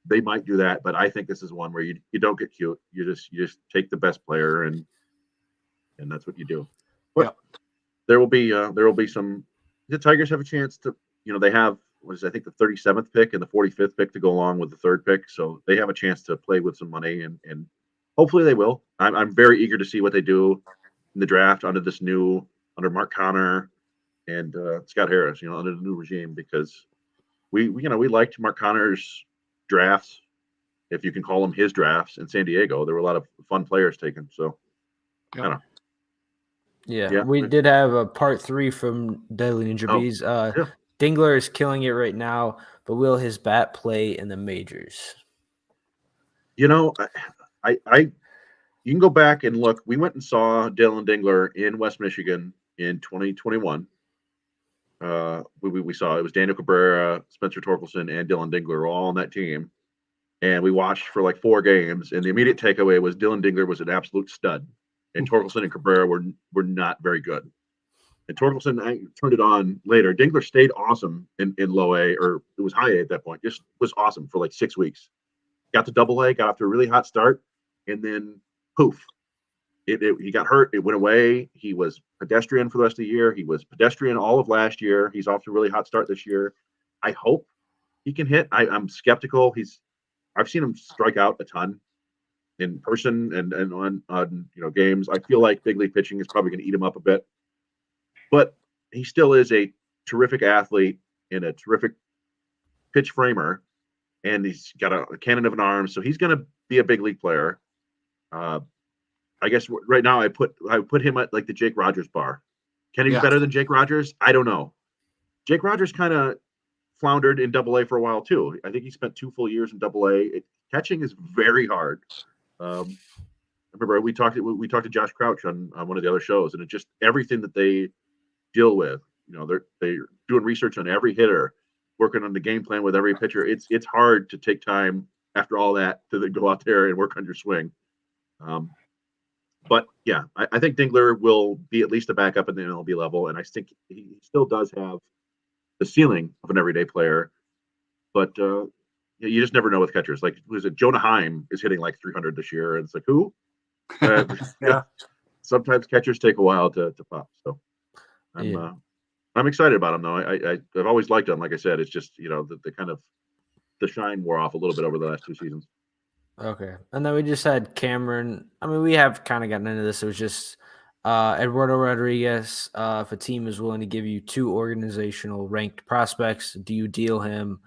They might do that, but I think this is one where you don't get cute. You just take the best player, and that's what you do. But there will be some. The Tigers have a chance to. They have I think the 37th pick and the 45th pick to go along with the third pick, so they have a chance to play with some money, and hopefully they will. I'm very eager to see what they do in the draft under Mark Connor and Scott Harris, under the new regime, because we liked Mark Connor's drafts, if you can call them his drafts, in San Diego. There were a lot of fun players taken. So, I don't know. Yeah, we did have a part 3 from Deadly Ninja Bees. Dingler is killing it right now, but will his bat play in the majors? I you can go back and look. We went and saw Dylan Dingler in West Michigan in 2021. We saw it was Daniel Cabrera, Spencer Torkelson, and Dylan Dingler all on that team. and we watched for like 4 games, and the immediate takeaway was Dylan Dingler was an absolute stud, and Torkelson and Cabrera were not very good. And Torkelson, I turned it on later. Dingler stayed awesome in low A, or it was high A at that point. Just was awesome for like 6 weeks. Got to double A, got off to a really hot start, and then poof. He got hurt. It went away. He was pedestrian for the rest of the year. He was pedestrian all of last year. He's off to a really hot start this year. I hope he can hit. I'm skeptical. I've seen him strike out a ton in person and on games. I feel like big league pitching is probably going to eat him up a bit, but he still is a terrific athlete and a terrific pitch framer, and he's got a cannon of an arm, so he's going to be a big league player. I guess right now I put him at like the Jake Rogers bar. Can he be better than Jake Rogers? I don't know. Jake Rogers kind of floundered in Double A for a while too. I think he spent 2 full years in Double A. Catching is very hard. I remember we talked to Josh Crouch on one of the other shows, and it just everything that they deal with. They're doing research on every hitter, working on the game plan with every pitcher. It's hard to take time after all that to then go out there and work on your swing. But yeah, I think Dingler will be at least a backup at the MLB level, and I think he still does have the ceiling of an everyday player. But you just never know with catchers. Like, was it Jonah Heim is hitting like 300 this year, and it's like who? Yeah. Sometimes catchers take a while to pop. So I'm excited about him though. I've always liked him. Like I said, it's just the kind of the shine wore off a little bit over the last 2 seasons. Okay. And then we just had Cameron. I mean, we have kind of gotten into this. It was just Eduardo Rodriguez. If a team is willing to give you 2 organizational ranked prospects, do you deal him?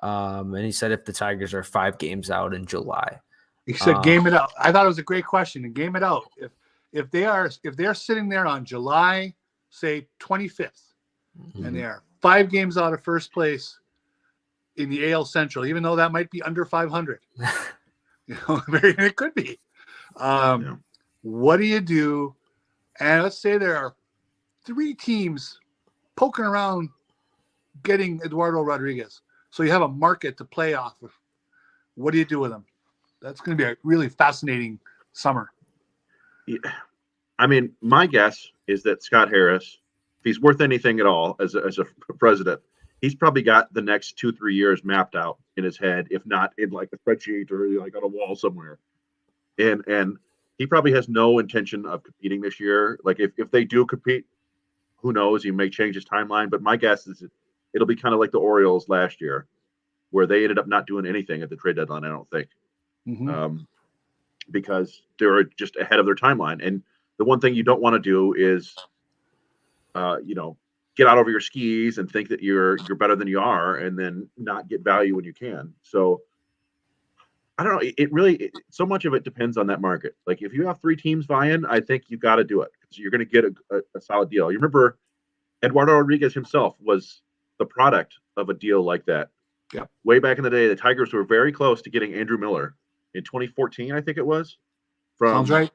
And he said if the Tigers are 5 games out in July. He said game it out. I thought it was a great question. And game it out. If they're sitting there on July, say 25th, and they are 5 games out of first place in the AL Central, even though that might be under 500. It could be. What do you do? And let's say there are 3 teams poking around getting Eduardo Rodriguez. So you have a market to play off of. What do you do with them? That's going to be a really fascinating summer. Yeah. I mean, my guess is that Scott Harris, if he's worth anything at all as a president, he's probably got the next 2-3 years mapped out in his head, if not in like a spreadsheet or like on a wall somewhere. And he probably has no intention of competing this year. Like if they do compete, who knows? He may change his timeline. But my guess is it'll be kind of like the Orioles last year, where they ended up not doing anything at the trade deadline, I don't think. Because they were just ahead of their timeline. And the one thing you don't want to do is, get out over your skis and think that you're better than you are, and then not get value when you can. So I don't know. It really so much of it depends on that market. Like if you have 3 teams vying, I think you got to do it because you're going to get a solid deal. You remember Eduardo Rodriguez himself was the product of a deal like that. Yeah. Way back in the day, the Tigers were very close to getting Andrew Miller in 2014, I think it was. Sounds right.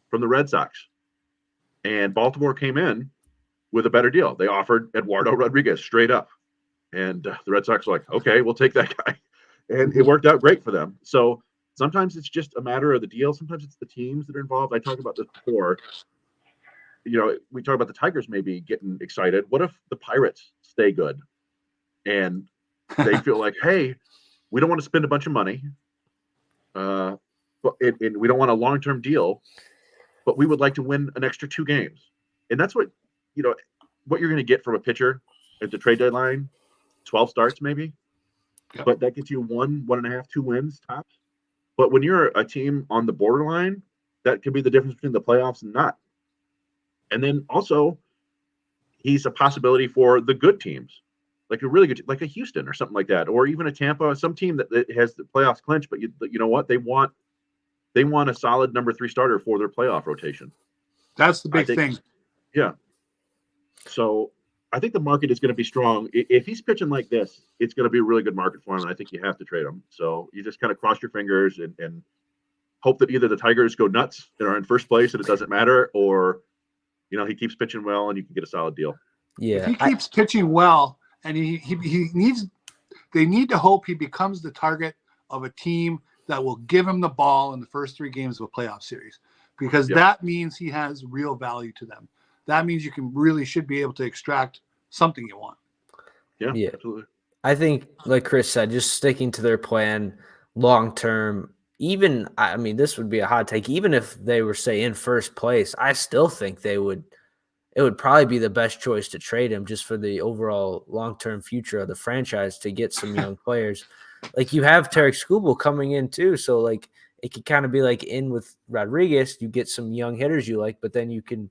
From the Red Sox. And Baltimore came in with a better deal. They offered Eduardo Rodriguez straight up. And the Red Sox were like, okay, we'll take that guy. And it worked out great for them. So sometimes it's just a matter of the deal. Sometimes it's the teams that are involved. I talked about this before. We talk about the Tigers maybe getting excited. What if the Pirates stay good? And they feel like, hey, we don't want to spend a bunch of money. But we don't want a long-term deal, but we would like to win an extra 2 games. And that's what you're going to get from a pitcher at the trade deadline, 12 starts maybe. Yep. But that gets you 1.5, 2 wins tops. But when you're a team on the borderline, that could be the difference between the playoffs and not. And then also, he's a possibility for the good teams, like a really good, like a Houston or something like that, or even a Tampa, some team that has the playoffs clinched. But you know what? They want a solid number 3 starter for their playoff rotation. That's the big thing. Yeah. So I think the market is going to be strong. If he's pitching like this, it's going to be a really good market for him, and I think you have to trade him. So you just kind of cross your fingers and hope that either the Tigers go nuts and are in first place and it doesn't matter, or he keeps pitching well and you can get a solid deal. Yeah, if he keeps pitching well, and they need to hope he becomes the target of a team that will give him the ball in the first 3 games of a playoff series, because Yep. that means he has real value to them. That means you should be able to extract something you want. Yeah, Yeah. absolutely. I think, like Chris said, just sticking to their plan long term. Even, I mean, this would be a hot take. Even if they were, say, in first place, I still think it would probably be the best choice to trade him just for the overall long term future of the franchise to get some young players. Like, you have Tarek Skubal coming in too, so like it could kind of be like in with Rodriguez. You get some young hitters you like, but then you can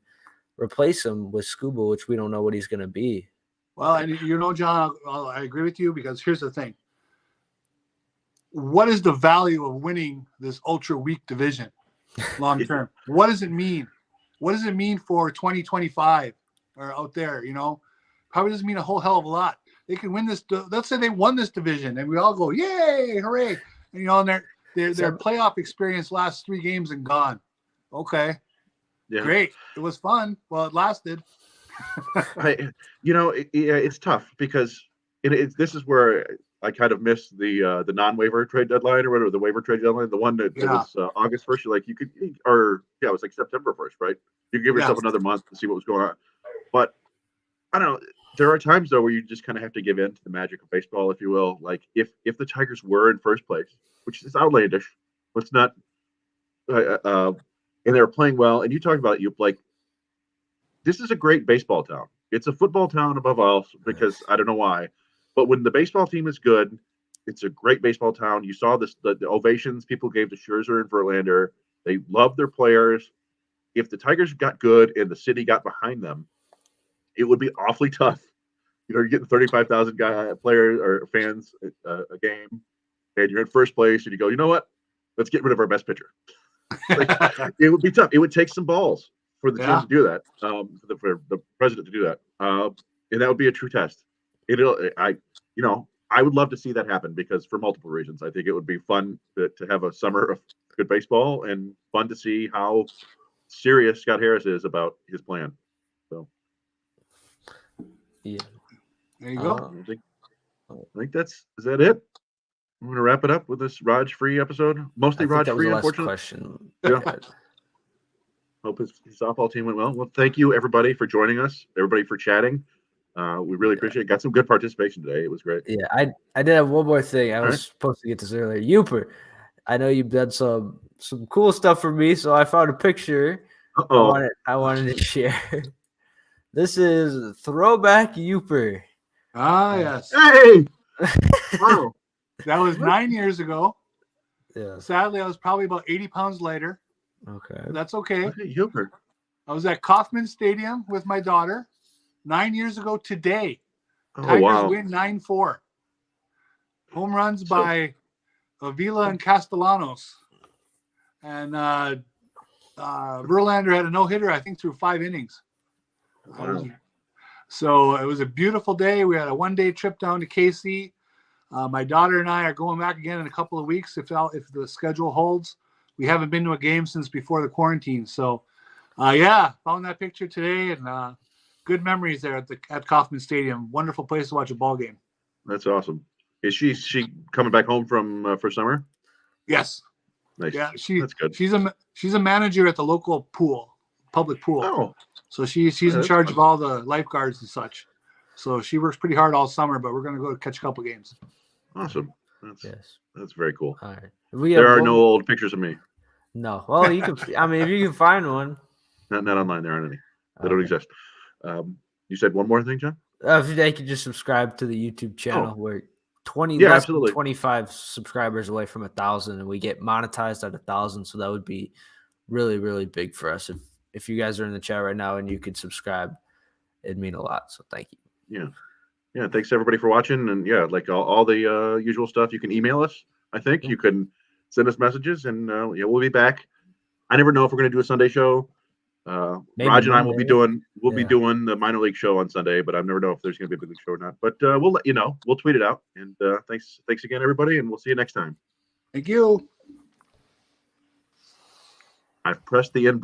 replace him with Skubal, which we don't know what he's going to be. Well, and John, I agree with you, because here's the thing. What is the value of winning this ultra weak division long term? What does it mean? What does it mean for 2025 or out there? Probably doesn't mean a whole hell of a lot. They can win this. Let's say they won this division and we all go, yay, hooray. And, and their playoff experience lasts 3 games and gone. Okay. Yeah. Great. It was fun. Well, it lasted. It's tough because this is where I kind of miss the non-waiver trade deadline or whatever, the waiver trade deadline, the one that was August 1st. It was like September 1st, right? You give yourself another month to see what was going on. But I don't know. There are times though where you just kind of have to give in to the magic of baseball, if you will. Like if the Tigers were in first place, which is outlandish, let's not, and they were playing well. And you talked about this is a great baseball town. It's a football town above all because I don't know why. But when the baseball team is good, it's a great baseball town. You saw the ovations people gave to Scherzer and Verlander. They love their players. If the Tigers got good and the city got behind them, it would be awfully tough. You're getting 35,000 players or fans a game, and you're in first place, and you go, you know what? Let's get rid of our best pitcher. It would be tough. It would take some balls for the team to do that, for the president to do that, and that would be a true test. I would love to see that happen because for multiple reasons. I think it would be fun to have a summer of good baseball and fun to see how serious Scott Harris is about his plan. So, yeah, there you go. I think is that it? I'm going to wrap it up with this Raj-free episode. Mostly Raj-free, unfortunately. Question. Yeah. Hope his softball team went well. Well, thank you everybody for joining us. Everybody for chatting. We really appreciate it. Got some good participation today. It was great. Yeah, I did have one more thing. I was supposed to get this earlier. Youper, I know you've done some cool stuff for me, so I found a picture. I wanted to share. This is throwback Youper. Ah, yes. Hey! Wow. That was 9 years ago. Yeah. Sadly, I was probably about 80 pounds lighter. Okay. That's okay. Youper. I was at Kauffman Stadium with my daughter 9 years ago today. Oh, Tigers wow. win 9-4. Home runs by Avila and Castellanos. And Verlander had a no-hitter, I think, through 5 innings. Wow. So it was a beautiful day. We had a one-day trip down to KC. My daughter and I are going back again in a couple of weeks if the schedule holds. We haven't been to a game since before the quarantine. So, found that picture today and good memories there at Kauffman Stadium. Wonderful place to watch a ball game. That's awesome. Is she coming back home for summer? Yes. Nice. Yeah, that's good. She's a manager at the local public pool. Oh. So she's in charge of all the lifeguards and such. So she works pretty hard all summer, but we're going to go catch a couple games. Awesome. That's very cool. All right. There are no old pictures of me. No. Well, you can. I mean, if you can find one. Not online. There aren't any. They don't exist. You said one more thing, John? If they could just subscribe to the YouTube channel, we're 25 subscribers away from 1,000, and we get monetized at 1,000. So that would be really, really big for us. If you guys are in the chat right now and you could subscribe, it'd mean a lot. So thank you. Yeah. Thanks everybody for watching. And like all the usual stuff, you can email us. I think you can send us messages, and we'll be back. I never know if we're going to do a Sunday show. Raj and I will be doing the minor league show on Sunday, but I never know if there's going to be a big league show or not. But we'll let you know. We'll tweet it out. And thanks again, everybody, and we'll see you next time. Thank you. I've pressed the end button.